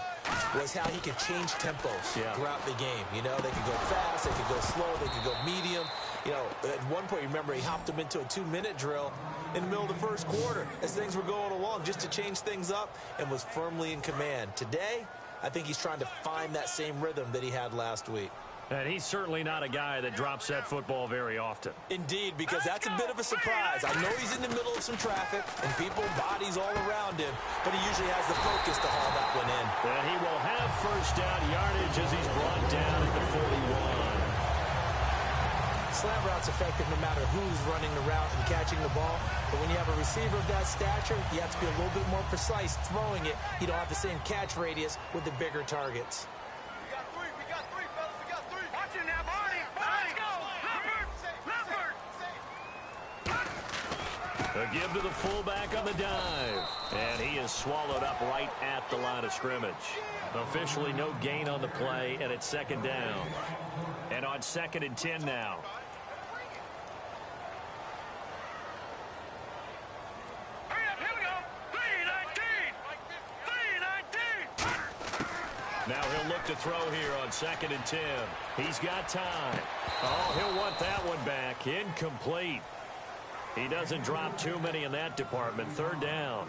[SPEAKER 3] was how he could change tempos throughout the game. They could go fast, they could go slow, they could go medium. At one point, you remember he hopped him into a 2-minute drill in the middle of the first quarter as things were going along just to change things up, and was firmly in command. Today, I think he's trying to find that same rhythm that he had last week.
[SPEAKER 5] And he's certainly not a guy that drops that football very often.
[SPEAKER 3] Indeed, because that's a bit of a surprise. I know he's in the middle of some traffic and people, bodies all around him, but he usually has the focus to haul that one in.
[SPEAKER 5] And he will have first down yardage as he's brought down at the 41.
[SPEAKER 3] Slant route's effective no matter who's running the route and catching the ball, but when you have a receiver of that stature, you have to be a little bit more precise throwing it. You don't have the same catch radius with the bigger targets.
[SPEAKER 5] A give to the fullback on the dive. And he is swallowed up right at the line of scrimmage. Officially no gain on the play, and it's second down. And on 2nd and 10 now. Now he'll look to throw here on 2nd and 10. He's got time. Oh, he'll want that one back. Incomplete. He doesn't drop too many in that department. 3rd down.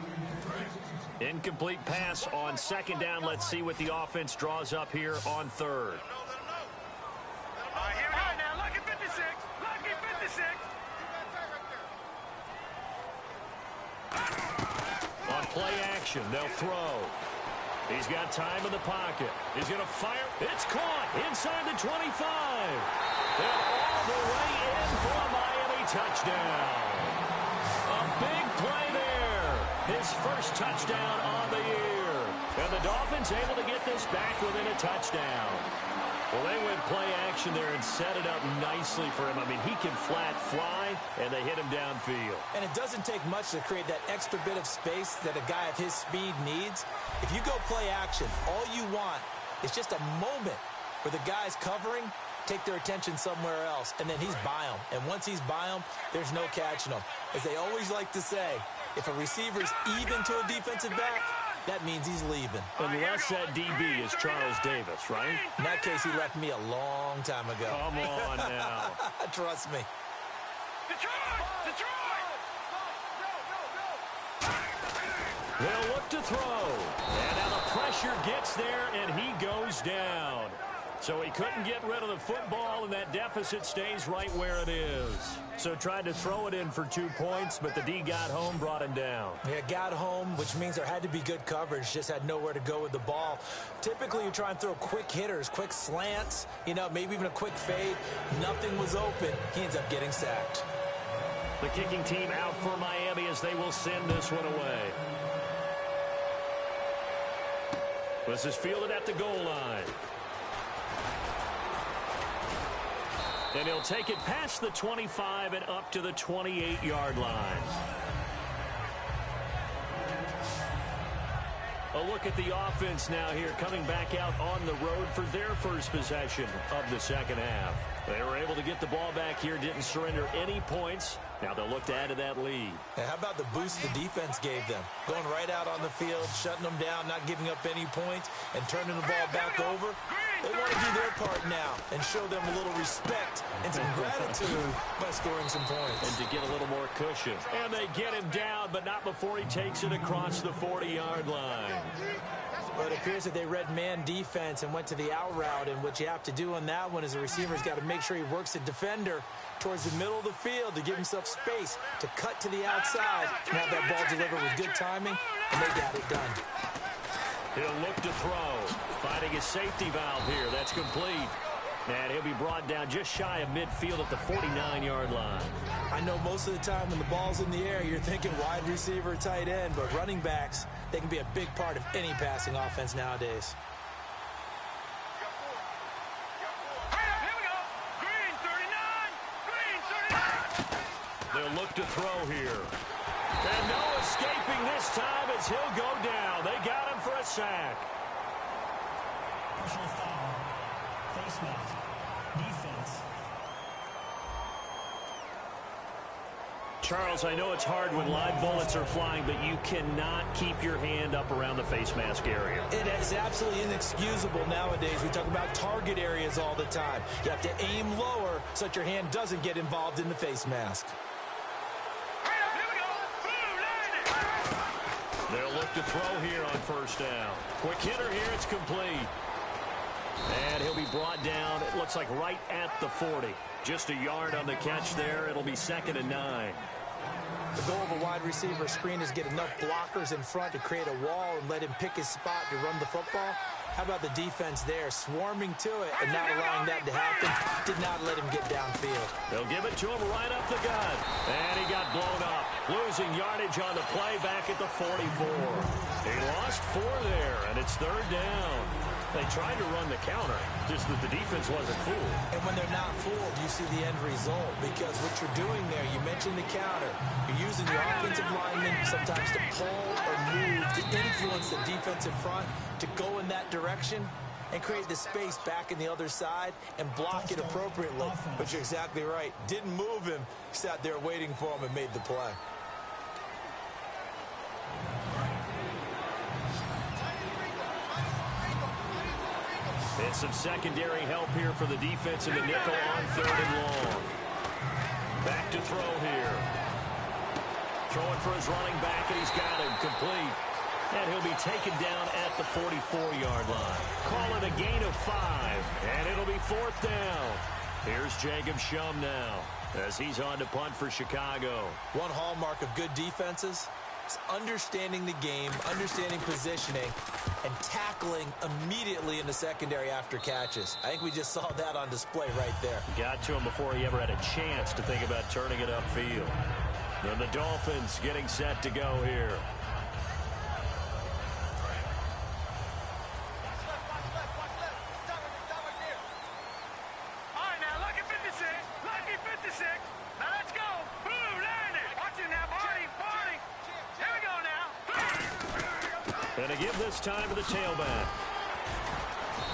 [SPEAKER 5] Incomplete pass on 2nd down. Let's see what the offense draws up here on 3rd.
[SPEAKER 6] Here we go now. Lucky 56. Lucky 56.
[SPEAKER 5] On play action, they'll throw. He's got time in the pocket. He's going to fire. It's caught inside the 25. And all the way in for a Miami touchdown. A big play there. His first touchdown on the year. And the Dolphins able to get this back within a touchdown. Well, they went play action there and set it up nicely for him. I mean, he can flat fly, and they hit him downfield.
[SPEAKER 3] And it doesn't take much to create that extra bit of space that a guy of his speed needs. If you go play action, all you want is just a moment where the guys covering take their attention somewhere else, and then he's by him. And once he's by him, there's no catching him. As they always like to say, if a receiver's even to a defensive back, that means he's leaving.
[SPEAKER 5] Unless that DB is Charles Davis, right?
[SPEAKER 3] In that case, he left me a long time ago.
[SPEAKER 5] Come on now.
[SPEAKER 3] Trust me.
[SPEAKER 6] Detroit!
[SPEAKER 5] They'll look to throw. And now the pressure gets there, and he goes down. So he couldn't get rid of the football, and that deficit stays right where it is. So tried to throw it in for 2 points, but the D got home, brought him down.
[SPEAKER 3] Yeah, got home, which means there had to be good coverage. Just had nowhere to go with the ball. Typically, you try and throw quick hitters, quick slants, maybe even a quick fade. Nothing was open. He ends up getting sacked.
[SPEAKER 5] The kicking team out for Miami as they will send this one away. This is fielded at the goal line. And he'll take it past the 25 and up to the 28-yard line. A look at the offense now here, coming back out on the road for their first possession of the second half. They were able to get the ball back here, didn't surrender any points. Now they'll look to add to that lead.
[SPEAKER 3] How about the boost the defense gave them? Going right out on the field, shutting them down, not giving up any points, and turning the ball back over. They want to do their part now and show them a little respect and some gratitude by scoring some points.
[SPEAKER 5] And to get a little more cushion. And they get him down, but not before he takes it across the 40-yard line.
[SPEAKER 3] But it appears that they read man defense and went to the out route, and what you have to do on that one is the receiver's got to make sure he works the defender towards the middle of the field to give himself space to cut to the outside and have that ball delivered with good timing, and they got it done.
[SPEAKER 5] He'll look to throw, finding his safety valve here. That's complete. And he'll be brought down just shy of midfield at the 49-yard line.
[SPEAKER 3] I know most of the time when the ball's in the air, you're thinking wide receiver, tight end, but running backs, they can be a big part of any passing offense nowadays.
[SPEAKER 6] Here we go. Green 39. Green 39.
[SPEAKER 5] They'll look to throw here. And no escaping this time as he'll go down. They got him for a sack.
[SPEAKER 4] Personal foul. Face mask. Defense.
[SPEAKER 5] Charles, I know it's hard when live bullets are flying, but you cannot keep your hand up around the face mask area.
[SPEAKER 3] It is absolutely inexcusable nowadays. We talk about target areas all the time. You have to aim lower so that your hand doesn't get involved in the face mask.
[SPEAKER 5] They'll look to throw here on first down. Quick hitter here, it's complete. And he'll be brought down, it looks like right at the 40. Just a yard on the catch there. It'll be 2nd and 9.
[SPEAKER 3] The goal of a wide receiver screen is get enough blockers in front to create a wall and let him pick his spot to run the football. How about the defense there, swarming to it and not allowing that to happen? Did not let him get downfield.
[SPEAKER 5] They'll give it to him right up the gut. And he got blown up, losing yardage on the play back at the 44. He lost 4 there, and it's 3rd down. They tried to run the counter, just that the defense wasn't fooled.
[SPEAKER 3] And when they're not fooled, you see the end result. Because what you're doing there, you mentioned the counter. You're using the offensive lineman sometimes to pull or move, to influence the defensive front, to go in that direction and create the space back in the other side and block it appropriately. But you're exactly right. Didn't move him. Sat there waiting for him and made the play.
[SPEAKER 5] And some secondary help here for the defense in the nickel on 3rd and long. Back to throw here. Throwing for his running back, and he's got him complete. And he'll be taken down at the 44-yard line. Call it a gain of 5, and it'll be 4th down. Here's Jacob Shum now as he's on to punt for Chicago.
[SPEAKER 3] One hallmark of good defenses is understanding the game, understanding positioning, and tackling immediately in the secondary after catches. I think we just saw that on display right there.
[SPEAKER 5] Got to him before he ever had a chance to think about turning it upfield. And the Dolphins getting set to go here.
[SPEAKER 6] All right, now, lucky 56. Lucky 56. Now, let's go. Blue, land it. Watch it now, Barney. Barney. Here we go now.
[SPEAKER 5] And to give this time to the tailback.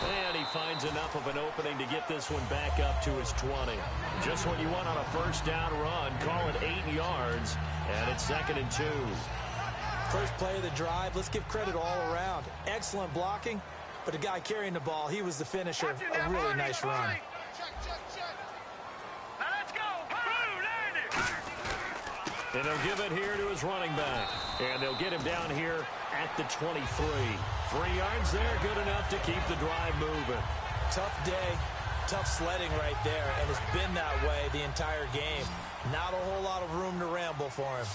[SPEAKER 5] And he finds enough of an opening to get this one back up to his 20. Just what you want on a first down run. Call it 8 yards. And it's 2nd and 2.
[SPEAKER 3] First play of the drive, let's give credit all around. Excellent blocking, but the guy carrying the ball, he was the finisher. A really nice run.
[SPEAKER 6] Now, let's go. Blue, land it.
[SPEAKER 5] And he'll give it here to his running back. And they'll get him down here at the 23. 3 yards there, good enough to keep the drive moving.
[SPEAKER 3] Tough day, tough sledding right there, and it's been that way the entire game. Not a whole lot of room to ramble for him.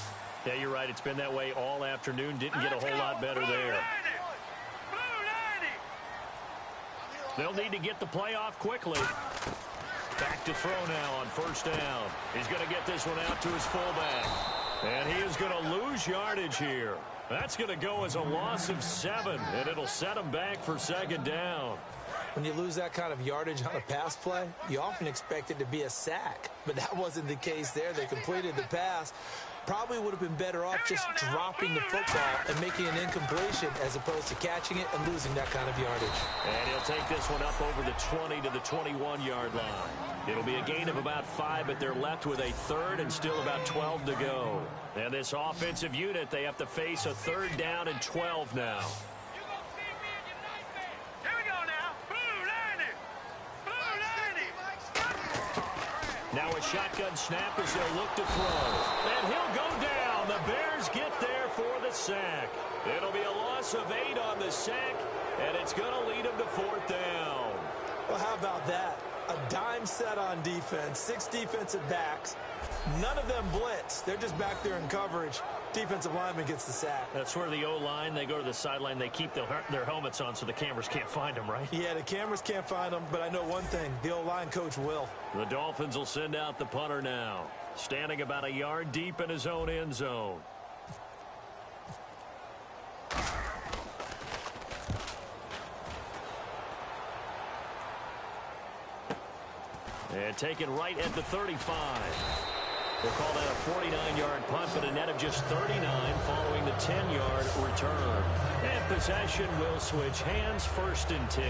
[SPEAKER 5] Yeah, you're right. It's been that way all afternoon. Didn't get a whole lot better there. They'll need to get the play off quickly. Back to throw now on first down. He's going to get this one out to his fullback. And he is going to lose yardage here. That's going to go as a loss of 7, and it'll set him back for 2nd down.
[SPEAKER 3] When you lose that kind of yardage on a pass play, you often expect it to be a sack. But that wasn't the case there. They completed the pass. Probably would have been better off just dropping the football and making an incompletion as opposed to catching it and losing that kind of yardage.
[SPEAKER 5] And he'll take this one up over the 20 to the 21-yard line. It'll be a gain of about 5, but they're left with a 3rd and still about 12 to go. And this offensive unit, they have to face a 3rd down and 12 now.
[SPEAKER 6] Here we go now. Blue, land
[SPEAKER 2] Now a shotgun snap as they'll look to throw. And he'll go down. The Bears get there for the sack. It'll be a loss of 8 on the sack, and it's going to lead them to 4th down.
[SPEAKER 3] Well, how about that? A dime set on defense, 6 defensive backs. None of them blitz. They're just back there in coverage. Defensive lineman gets the sack.
[SPEAKER 2] That's where the O-line, they go to the sideline, they keep their helmets on so the cameras can't find them, right?
[SPEAKER 3] Yeah, the cameras can't find them, but I know one thing. The O-line coach will.
[SPEAKER 2] The Dolphins will send out the punter now, standing about a yard deep in his own end zone. And taken right at the 35. We'll call that a 49-yard punt, but a net of just 39 following the 10-yard return. And possession will switch hands, 1st and 10.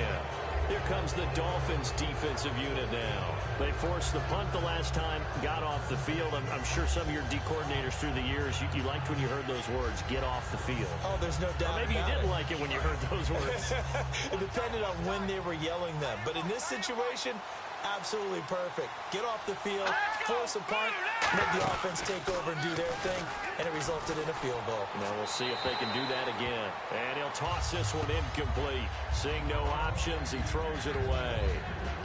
[SPEAKER 2] Here comes the Dolphins defensive unit now. They forced the punt the last time, got off the field. I'm sure some of your D coordinators through the years, you liked when you heard those words, get off the field.
[SPEAKER 3] Oh, there's no doubt.
[SPEAKER 2] Or maybe you didn't like it when you heard those words.
[SPEAKER 3] It depended on when they were yelling them. But in this situation, absolutely perfect. Get off the field, force a punt, let the offense take over and do their thing, and it resulted in a field goal.
[SPEAKER 2] Now we'll see if they can do that again. And he'll toss this one incomplete. Seeing no options, he throws it away.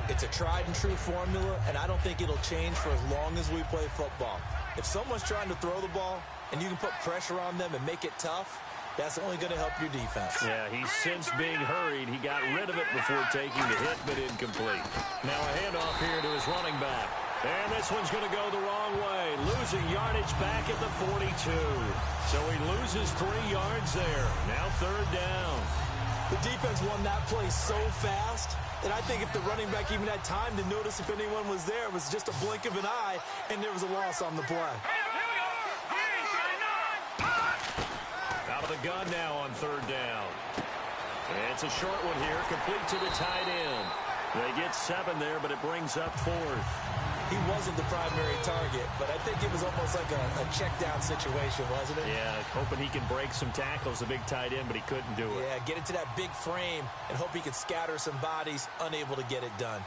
[SPEAKER 3] It's a tried and true formula, and I don't think it'll change for as long as we play football. If someone's trying to throw the ball, and you can put pressure on them and make it tough, that's only going to help your defense.
[SPEAKER 2] Yeah, he's since being hurried. He got rid of it before taking the hit, but incomplete. Now a handoff here to his running back. And this one's going to go the wrong way. Losing yardage back at the 42. So he loses 3 yards there. Now 3rd down.
[SPEAKER 3] The defense won that play so fast that I think if the running back even had time to notice if anyone was there, it was just a blink of an eye, and there was a loss on the play.
[SPEAKER 2] Out of the gun now on 3rd down. And it's a short one here, complete to the tight end. They get 7 there, but it brings up 4th.
[SPEAKER 3] He wasn't the primary target, but I think it was almost like a check down situation, wasn't it?
[SPEAKER 2] Yeah, hoping he can break some tackles, a big tight end, but he couldn't do it.
[SPEAKER 3] Yeah, get into that big frame and hope he could scatter some bodies, unable to get it done.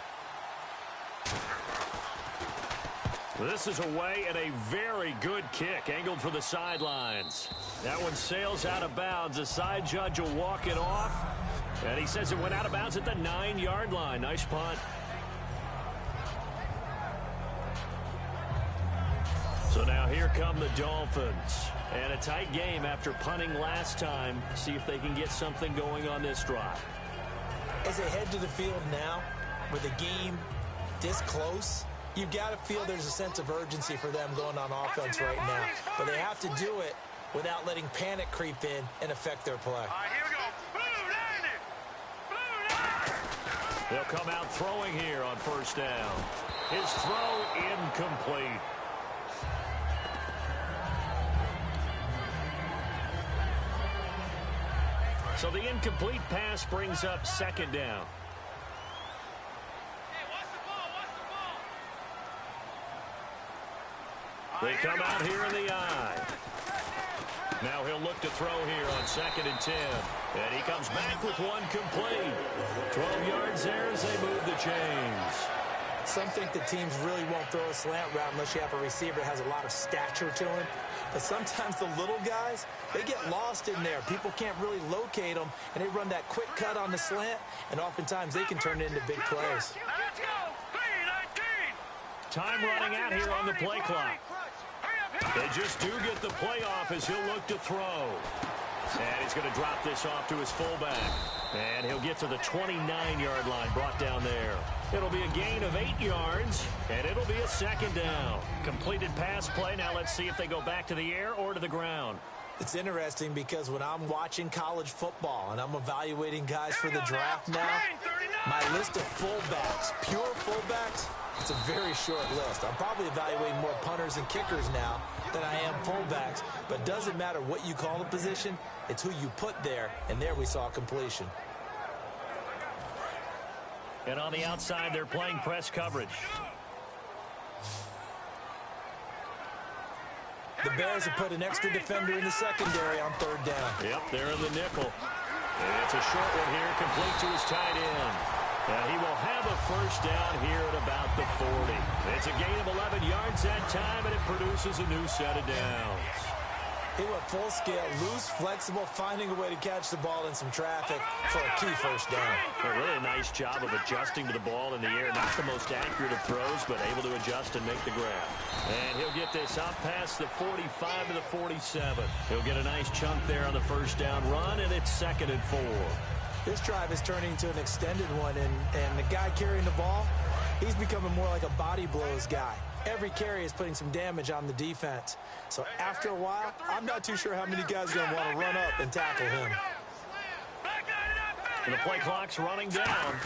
[SPEAKER 2] This is away and a very good kick, angled for the sidelines. That one sails out of bounds. The side judge will walk it off, and he says it went out of bounds at the 9-yard line. Nice punt. So now here come the Dolphins. And a tight game after punting last time. See if they can get something going on this drive.
[SPEAKER 3] As they head to the field now, with the game this close, you've got to feel there's a sense of urgency for them going on offense right now. But they have to do it without letting panic creep in and affect their play.
[SPEAKER 6] All right, here we go. Blue,
[SPEAKER 2] They'll come out throwing here on 1st down. His throw incomplete. So the incomplete pass brings up 2nd down. They come out here in the eye. Now he'll look to throw here on 2nd and 10. And he comes back with one complete. 12 yards there as they move the chains.
[SPEAKER 3] Some think the teams really won't throw a slant route unless you have a receiver that has a lot of stature to him. But sometimes the little guys, they get lost in there. People can't really locate them, and they run that quick cut on the slant, and oftentimes they can turn it into big plays.
[SPEAKER 6] now let's go. 3:19.
[SPEAKER 2] Time running out here on the play clock. They just do get the play off as he'll look to throw. And he's going to drop this off to his fullback. And he'll get to the 29-yard line, brought down there. It'll be a gain of 8 yards, and it'll be a 2nd down. Completed pass play. Now let's see if they go back to the air or to the ground.
[SPEAKER 3] It's interesting because when I'm watching college football and I'm evaluating guys for the draft now, my list of fullbacks, pure fullbacks, it's a very short list. I'm probably evaluating more punters and kickers now than I am fullbacks. But it doesn't matter what you call the position, it's who you put there, and there we saw completion.
[SPEAKER 2] And on the outside, they're playing press coverage.
[SPEAKER 3] The Bears have put an extra defender in the secondary on 3rd down.
[SPEAKER 2] Yep, they're in the nickel. And it's a short one here, complete to his tight end.
[SPEAKER 5] And he will have a first down here at about the 40. It's a gain of 11 yards that time, and it produces a new set of downs.
[SPEAKER 3] He went full scale, loose, flexible, finding a way to catch the ball in some traffic for a key first down.
[SPEAKER 5] A really nice job of adjusting to the ball in the air. Not the most accurate of throws, but able to adjust and make the grab. And he'll get this up past the 45 to the 47. He'll get a nice chunk there on the first down run, and it's 2nd and 4.
[SPEAKER 3] This drive is turning into an extended one, and the guy carrying the ball, he's becoming more like a body blows guy. Every carry is putting some damage on the defense. So after a while, I'm not too sure how many guys are going to want to run up and tackle him.
[SPEAKER 5] And the play clock's running down.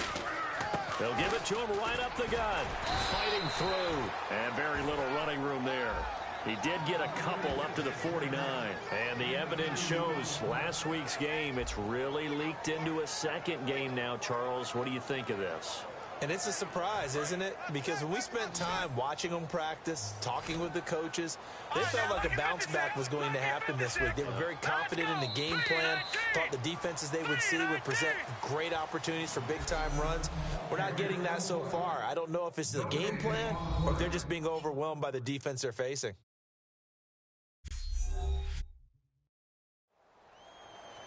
[SPEAKER 5] They'll give it to him right up the gut. Fighting through. And very little running room there. He did get a couple up to the 49. And the evidence shows last week's game, it's really leaked into a second game now, Charles. What do you think of this?
[SPEAKER 3] And it's a surprise, isn't it? Because when we spent time watching them practice, talking with the coaches, they felt like a bounce back was going to happen this week. They were very confident in the game plan, thought the defenses they would see would present great opportunities for big-time runs. We're not getting that so far. I don't know if it's the game plan or if they're just being overwhelmed by the defense they're facing.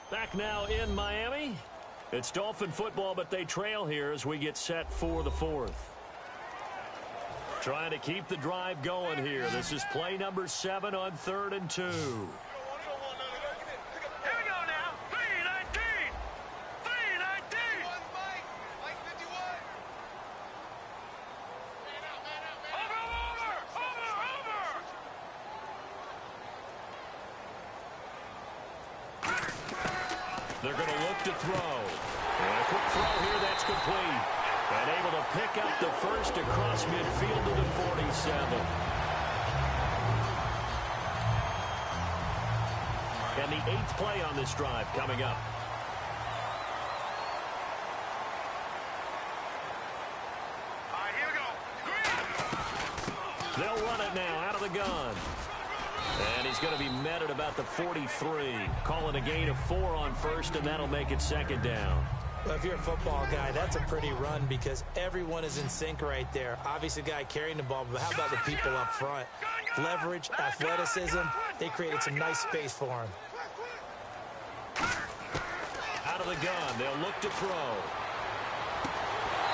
[SPEAKER 5] Back now in Miami. It's Dolphin football, but they trail here as we get set for the 4th. Trying to keep the drive going here. This is play number 7 on 3rd and 2.
[SPEAKER 6] Here we go now. 3-19. 3-19. Mike 51. Over.
[SPEAKER 5] They're going to look to throw. And a quick throw here, that's complete. And able to pick up the first across midfield to the 47. And the 8th play on this drive coming up.
[SPEAKER 6] All right, here we go.
[SPEAKER 5] They'll run it now out of the gun. And he's going to be met at about the 43. Calling a gain of 4 on first, and that'll make it 2nd down.
[SPEAKER 3] Well, if you're a football guy, that's a pretty run because everyone is in sync right there. Obviously, the guy carrying the ball, but how about the people up front? Leverage, athleticism, they created some nice space for him.
[SPEAKER 5] Out of the gun, they'll look to throw.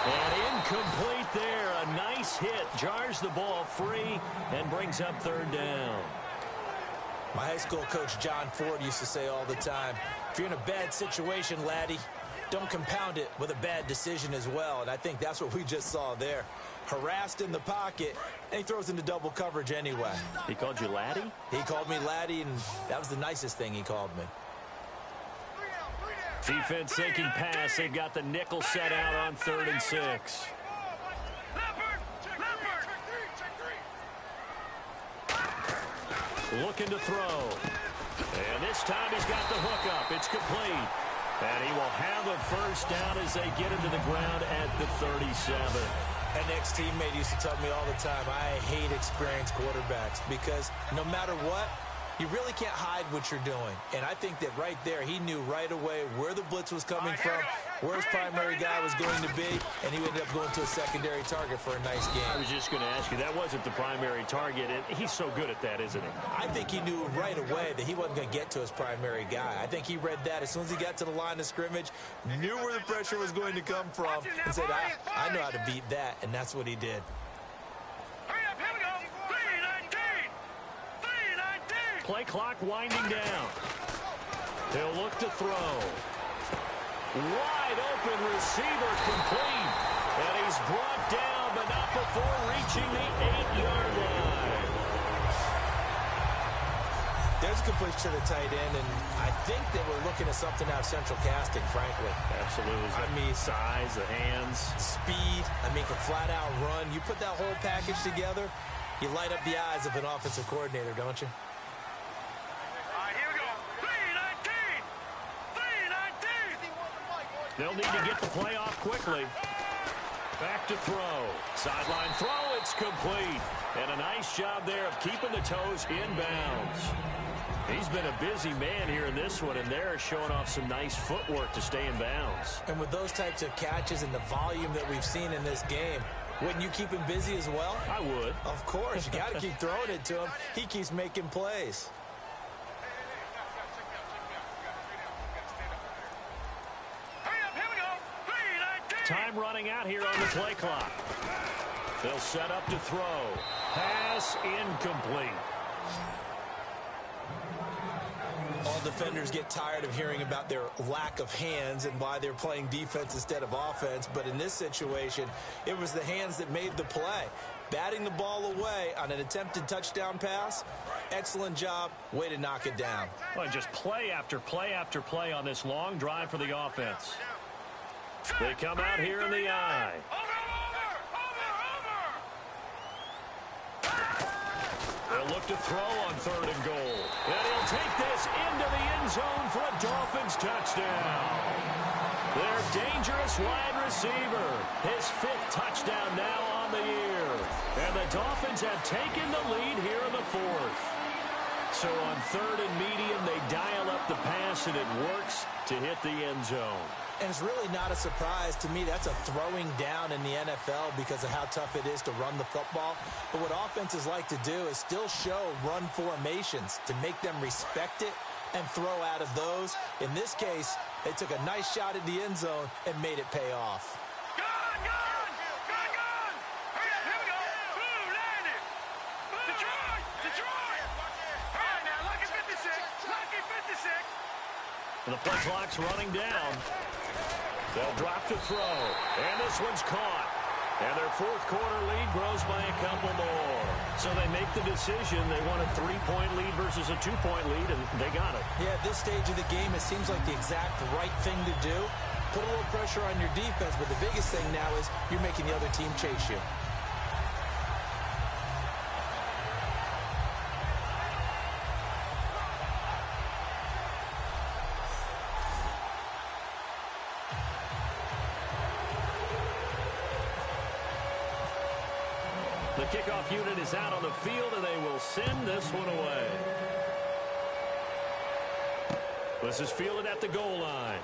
[SPEAKER 5] And incomplete there. A nice hit. Jars the ball free and brings up 3rd down.
[SPEAKER 3] My high school coach, John Ford, used to say all the time, if you're in a bad situation, laddie, don't compound it with a bad decision as well. And I think that's what we just saw there. Harassed in the pocket, and he throws into double coverage anyway.
[SPEAKER 5] He called you laddie?
[SPEAKER 3] He called me laddie, and that was the nicest thing he called me.
[SPEAKER 5] Defense thinking pass. They've got the nickel set out on 3rd and 6. Looking to throw. And this time he's got the hook up. It's complete. And he will have a first down as they get into the ground at the 37.
[SPEAKER 3] An ex-teammate used to tell me all the time, I hate experienced quarterbacks because no matter what, you really can't hide what you're doing. And I think that right there, he knew right away where the blitz was coming from, where his primary guy was going to be, and he ended up going to a secondary target for a nice game.
[SPEAKER 5] I was just going to ask you, that wasn't the primary target, and he's so good at that, isn't he?
[SPEAKER 3] I think he knew right away that he wasn't going to get to his primary guy. I think he read that as soon as he got to the line of scrimmage, knew where the pressure was going to come from, and said, I know how to beat that, and that's what he did.
[SPEAKER 5] Play clock winding down. He'll look to throw. Wide open receiver complete. And he's brought down, but not before reaching the 8-yard line.
[SPEAKER 3] There's a completion to the tight end, and I think that we're looking at something out of central casting, frankly.
[SPEAKER 5] Absolutely.
[SPEAKER 3] I mean,
[SPEAKER 5] size, the hands.
[SPEAKER 3] Speed. I mean, can flat out run. You put that whole package together, you light up the eyes of an offensive coordinator, don't you?
[SPEAKER 5] They'll need to get the play off quickly. Back to throw. Sideline throw, it's complete. And a nice job there of keeping the toes in bounds.
[SPEAKER 2] He's been a busy man here in this one, and they're showing off some nice footwork to stay in bounds.
[SPEAKER 3] And with those types of catches and the volume that we've seen in this game, wouldn't you keep him busy as well?
[SPEAKER 2] I would.
[SPEAKER 3] Of course. You got to keep throwing it to him. He keeps making plays.
[SPEAKER 2] Time running out here on the play clock. They'll set up to throw. Pass incomplete.
[SPEAKER 3] All defenders get tired of hearing about their lack of hands and why they're playing defense instead of offense. But in this situation, it was the hands that made the play. Batting the ball away on an attempted touchdown pass, excellent job. Way to knock it down.
[SPEAKER 2] Well, just play after play after play on this long drive for the offense. They come out here in the eye. They'll look to throw on 3rd and goal. And he'll take this into the end zone for a Dolphins touchdown. Their dangerous wide receiver. His 5th touchdown now on the year. And the Dolphins have taken the lead here in the 4th. So on 3rd and medium, they dial up the pass, and it works to hit the end zone.
[SPEAKER 3] And it's really not a surprise to me. That's a throwing down in the NFL because of how tough it is to run the football. But what offenses like to do is still show run formations to make them respect it and throw out of those. In this case, they took a nice shot at the end zone and made it pay off.
[SPEAKER 2] The play clock's running down. They'll drop to throw. And this one's caught. And their 4th quarter lead grows by a couple more. So they make the decision. They want a 3-point lead versus a 2-point lead, and they got it.
[SPEAKER 3] Yeah, at this stage of the game, it seems like the exact right thing to do. Put a little pressure on your defense, but the biggest thing now is you're making the other team chase you.
[SPEAKER 2] The kickoff unit is out on the field, and they will send this one away. This is fielded at the goal line.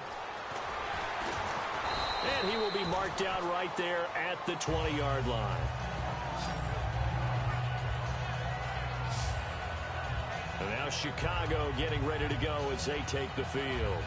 [SPEAKER 2] And he will be marked out right there at the 20-yard line. And now Chicago getting ready to go as they take the field.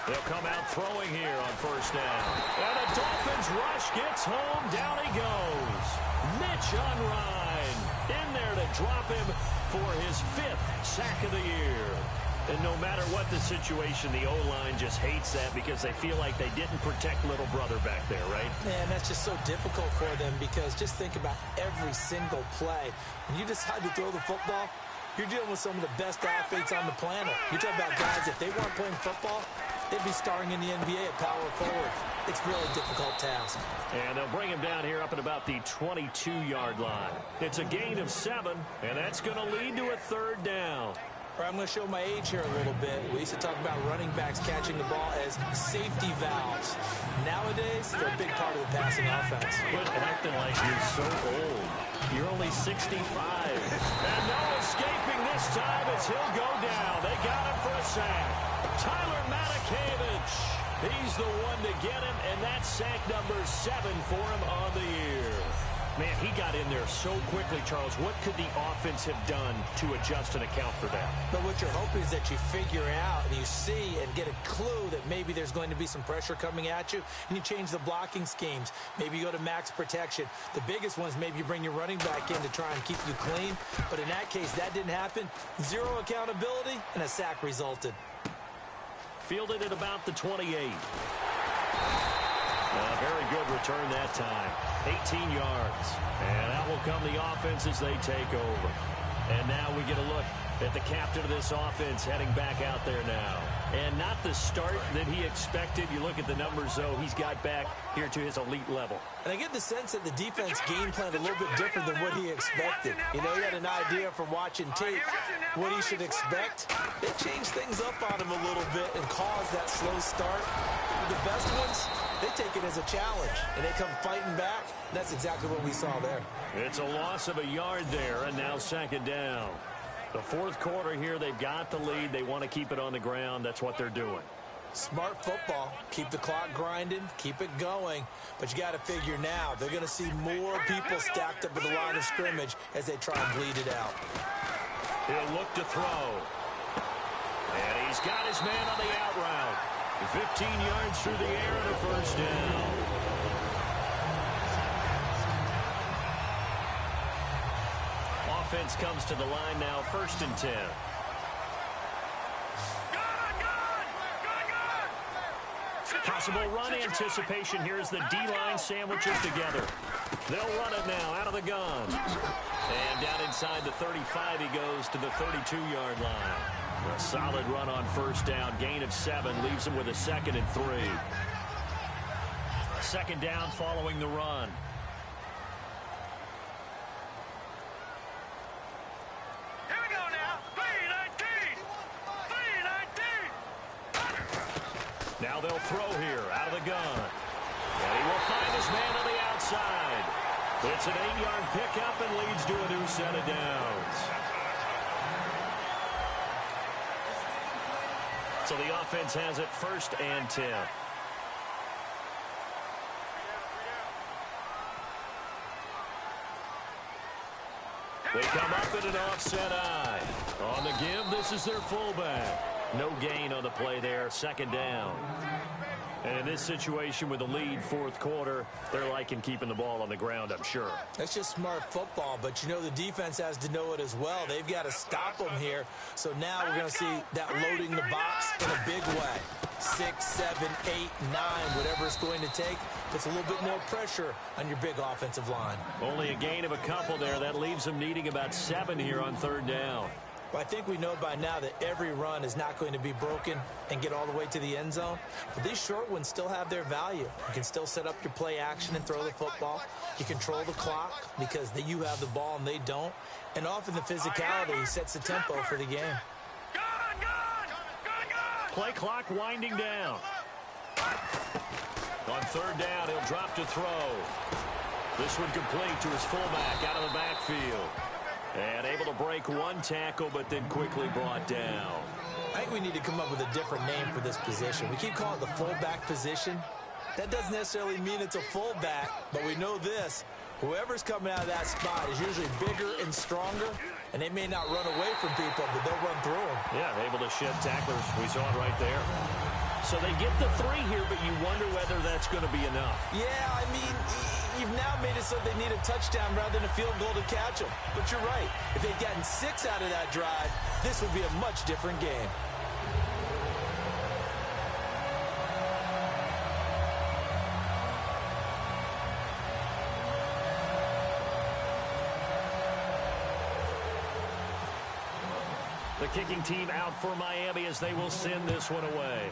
[SPEAKER 2] They'll come out throwing here on 1st down. And the Dolphins rush gets home. Down he goes. Mitch Unrein in there to drop him for his 5th sack of the year. And no matter what the situation, the O-line just hates that because they feel like they didn't protect little brother back there, right?
[SPEAKER 3] Man, that's just so difficult for them because just think about every single play. When you decide to throw the football, you're dealing with some of the best athletes on the planet. You're talking about guys, if they weren't playing football, they'd be starring in the NBA at power forward. It's a really difficult task.
[SPEAKER 2] And they'll bring him down here up at about the 22-yard line. It's a gain of 7, and that's going to lead to a 3rd down.
[SPEAKER 3] I'm going to show my age here a little bit. We used to talk about running backs catching the ball as safety valves. Nowadays, they're a big part of the passing offense.
[SPEAKER 2] Quit acting like you're so old. You're only 65. And no escaping this time as he'll go down. They got him for a sack. Tyler Matakevich. He's the one to get him, and that's sack number 7 for him on the year. Man, he got in there so quickly, Charles. What could the offense have done to adjust and account for that?
[SPEAKER 3] But what you're hoping is that you figure out and you see and get a clue that maybe there's going to be some pressure coming at you, and you change the blocking schemes. Maybe you go to max protection. The biggest one is maybe you bring your running back in to try and keep you clean. But in that case, that didn't happen. 0 accountability, and a sack resulted.
[SPEAKER 2] Fielded at about the 28. A very good return that time. 18 yards. And out will come the offense as they take over. And now we get a look
[SPEAKER 5] at the captain of this offense heading back out there now. And not the start that he expected. You look at the numbers, though, he's got back here to his elite level.
[SPEAKER 3] And I get the sense that the defense game planned a little bit different than what he expected. You know, he had an idea from watching tape what he should expect. They changed things up on him a little bit and caused that slow start. The best ones, they take it as a challenge, and they come fighting back. That's exactly what we saw there.
[SPEAKER 5] It's a loss of a yard there, and now second down. The fourth quarter here, they've got the lead. They want to keep it on the ground. That's what they're doing.
[SPEAKER 3] Smart football. Keep the clock grinding. Keep it going. But you got to figure now, they're going to see more people stacked up at the line of scrimmage as they try and bleed it out.
[SPEAKER 5] He'll look to throw. And he's got his man on the out route. 15 yards through the air and a first down. Offense comes to the line now, 1st and 10. Possible run anticipation here as the D-line sandwiches together. They'll run it now out of the gun. And down inside the 35, he goes to the 32-yard line. A solid run on first down. Gain of 7 leaves him with a 2nd and 3. Second down following the run.
[SPEAKER 6] Here we go now. 3-19. 3-19.
[SPEAKER 5] Now they'll throw here out of the gun. And he will find his man on the outside. It's an 8-yard pickup and leads to a new set of downs. So the offense has it 1st and 10. They come up in an offset eye. On the give, this is their fullback. No gain on the play there, 2nd down. And in this situation with the lead, 4th quarter, they're liking keeping the ball on the ground, I'm sure.
[SPEAKER 3] That's just smart football, but you know the defense has to know it as well. They've got to stop them here. So now we're going to see that loading the box in a big way. 6, 7, 8, 9, whatever it's going to take, puts a little bit more pressure on your big offensive line.
[SPEAKER 5] Only a gain of a couple there. That leaves them needing about 7 here on 3rd down.
[SPEAKER 3] Well, I think we know by now that every run is not going to be broken and get all the way to the end zone. But these short ones still have their value. You can still set up your play action and throw the football. You control the clock because you have the ball and they don't. And often the physicality sets the tempo for the game.
[SPEAKER 5] Play clock winding down. On 3rd down, he'll drop to throw. This one complete to his fullback out of the backfield. And able to break one tackle, but then quickly brought down.
[SPEAKER 3] I think we need to come up with a different name for this position. We keep calling it the fullback position. That doesn't necessarily mean it's a fullback, but we know this. Whoever's coming out of that spot is usually bigger and stronger, and they may not run away from people, but they'll run through them.
[SPEAKER 5] Yeah, able to shed tacklers. We saw it right there. So they get the 3 here, but you wonder whether that's going to be enough.
[SPEAKER 3] Yeah, I mean, you've now made it so they need a touchdown rather than a field goal to catch them. But you're right. If they'd gotten 6 out of that drive, this would be a much different game.
[SPEAKER 5] The kicking team out for Miami as they will send this one away.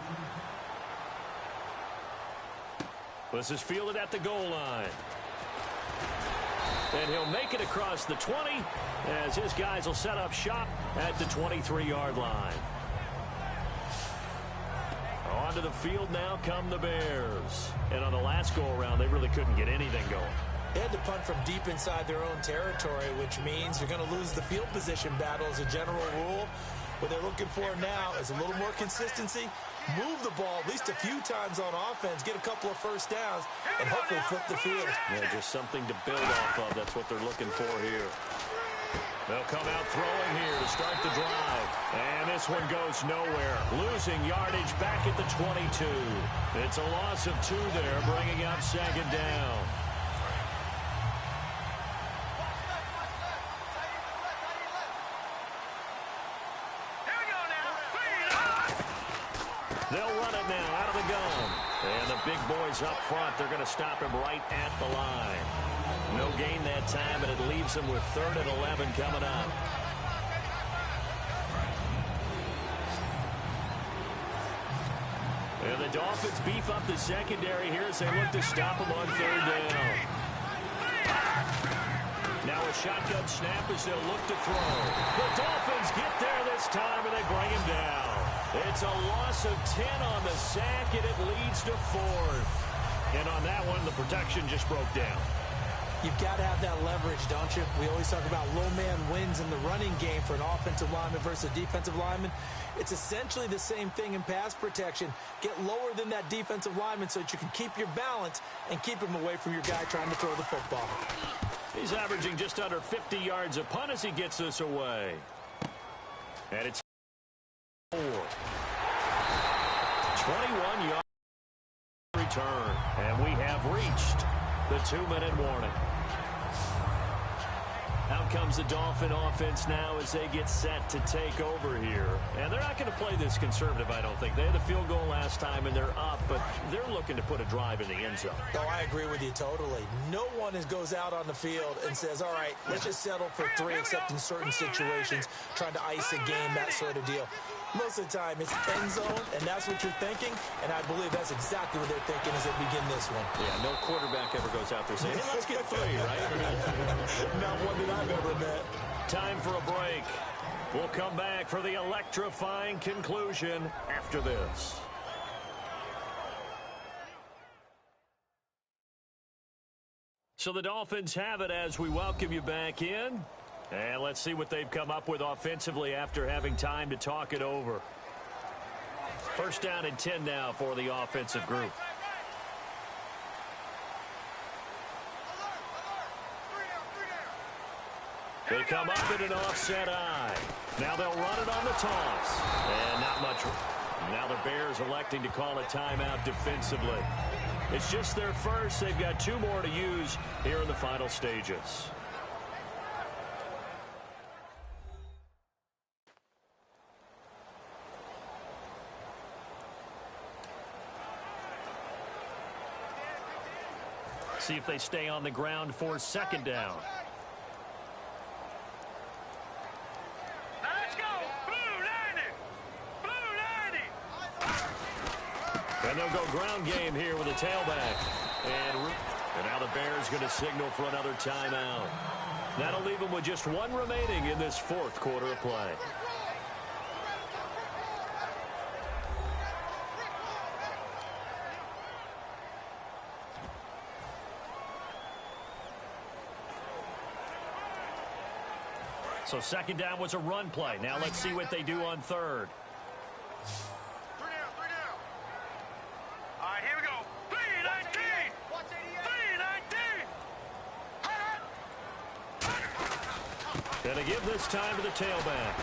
[SPEAKER 5] This is fielded at the goal line. And he'll make it across the 20 as his guys will set up shop at the 23-yard line. Onto the field now come the Bears. And on the last go-around, they really couldn't get anything going.
[SPEAKER 3] They had to punt from deep inside their own territory, which means you're going to lose the field position battle as a general rule. What they're looking for now is a little more consistency, move the ball at least a few times on offense, get a couple of first downs, and hopefully flip the field.
[SPEAKER 5] Yeah, just something to build off of. That's what they're looking for here. They'll come out throwing here to start the drive. And this one goes nowhere. Losing yardage back at the 22. It's a loss of 2 there, bringing up 2nd down. They'll run it now out of the gun. And the big boys up front, they're going to stop him right at the line. No gain that time, but it leaves him with 3rd and 11 coming up. And the Dolphins beef up the secondary here as they look to stop him on third down. Now a shotgun snap as they'll look to throw. The Dolphins get there this time, and they bring him down. It's a loss of 10 on the sack, and it leads to 4th. And on that one, the protection just broke down.
[SPEAKER 3] You've got to have that leverage, don't you? We always talk about low man wins in the running game for an offensive lineman versus a defensive lineman. It's essentially the same thing in pass protection. Get lower than that defensive lineman so that you can keep your balance and keep him away from your guy trying to throw the football.
[SPEAKER 5] He's averaging just under 50 yards a punt as he gets this away. And it's 4. 21-yard return. And we have reached the 2-minute warning. Out comes the Dolphin offense now as they get set to take over here. And they're not going to play this conservative, I don't think. They had a field goal last time, and they're up, but they're looking to put a drive in the end zone.
[SPEAKER 3] Oh, I agree with you totally. No one goes out on the field and says, all right, let's just settle for 3, except in certain situations, trying to ice a game, that sort of deal. Most of the time, it's end zone, and that's what you're thinking, and I believe that's exactly what they're thinking as they begin this one.
[SPEAKER 5] Yeah, no quarterback ever goes out there saying, hey, let's get 3, right?
[SPEAKER 3] Not one that I've ever met.
[SPEAKER 5] Time for a break. We'll come back for the electrifying conclusion after this. So the Dolphins have it as we welcome you back in. And let's see what they've come up with offensively after having time to talk it over. First down and 10 now for the offensive group. They come up in an offset eye. Now they'll run it on the toss. And not much. Now the Bears electing to call a timeout defensively. It's just their first. They've got 2 more to use here in the final stages. See if they stay on the ground for second down.
[SPEAKER 6] Now let's go. Blue 90.
[SPEAKER 5] And they'll go ground game here with a tailback. And now the Bears going to signal for another timeout. That'll leave them with just 1 remaining in this 4th quarter of play. So second down was a run play. Now let's see what they do on third.
[SPEAKER 6] 3 down. All right, here we go. 319. 319.
[SPEAKER 5] Gonna give this time to the tailback.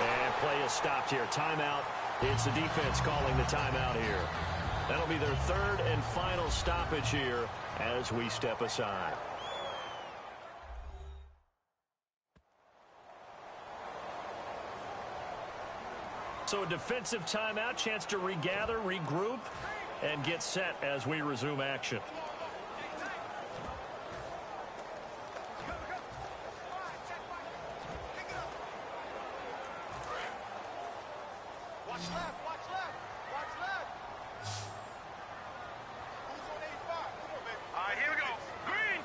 [SPEAKER 5] And play is stopped here. Timeout. It's the defense calling the timeout here. That'll be their 3rd and final stoppage here as we step aside. So a defensive timeout, chance to regather, regroup, and get set as we resume action.
[SPEAKER 6] Watch left. Who's on 85? Come on, baby. All right, here we go. Green.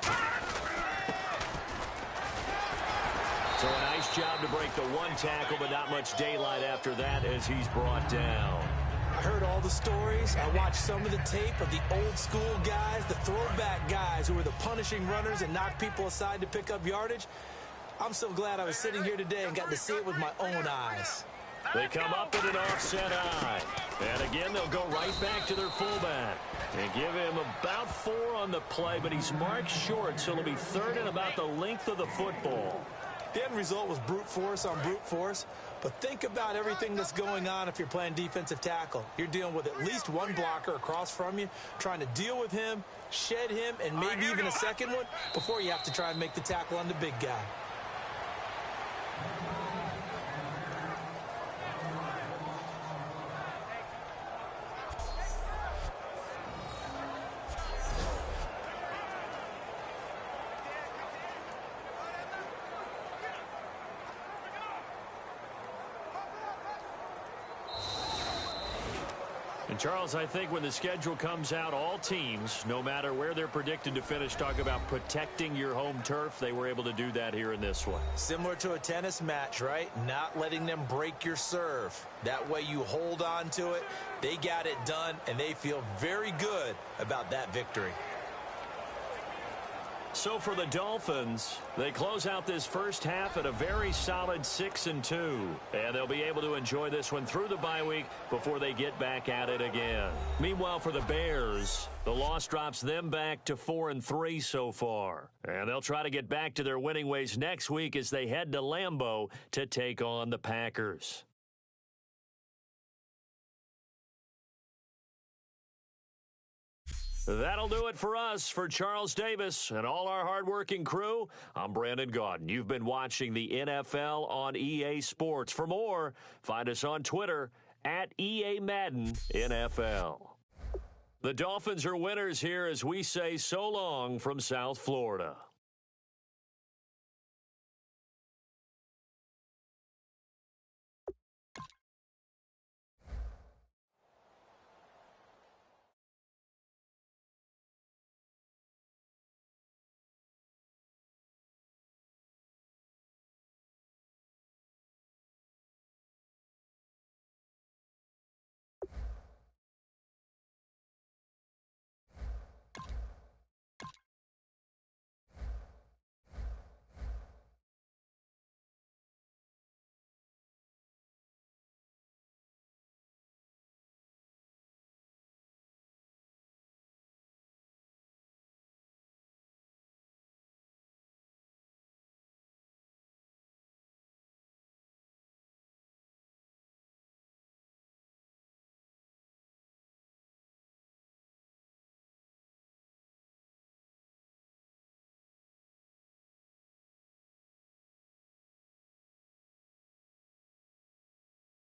[SPEAKER 5] So a nice job to break the 1 tackle, but not much daylight after that as he's brought down.
[SPEAKER 3] I heard all the stories. I watched some of the tape of the old school guys, the throwback guys who were the punishing runners and knocked people aside to pick up yardage. I'm so glad I was sitting here today and got to see it with my own eyes.
[SPEAKER 5] They come up in an offset eye. And again, they'll go right back to their fullback. And give him about 4 on the play, but he's marked short, so it'll be 3rd and about the length of the football.
[SPEAKER 3] The end result was brute force on brute force, but think about everything that's going on if you're playing defensive tackle. You're dealing with at least 1 blocker across from you, trying to deal with him, shed him, and maybe even a second one before you have to try and make the tackle on the big guy.
[SPEAKER 2] And, Charles, I think when the schedule comes out, all teams, no matter where they're predicted to finish, talk about protecting your home turf. They were able to do that here in this one.
[SPEAKER 3] Similar to a tennis match, right? Not letting them break your serve. That way you hold on to it. They got it done, and they feel very good about that victory.
[SPEAKER 2] So for the Dolphins, they close out this first half at a very solid 6-2. And they'll be able to enjoy this one through the bye week before they get back at it again. Meanwhile, for the Bears, the loss drops them back to 4-3 so far. And they'll try to get back to their winning ways next week as they head to Lambeau to take on the Packers. That'll do it for us. For Charles Davis and all our hardworking crew, I'm Brandon Gaudin. You've been watching the NFL on EA Sports. For more, find us on Twitter at EA Madden NFL. The Dolphins are winners here as we say so long from South Florida.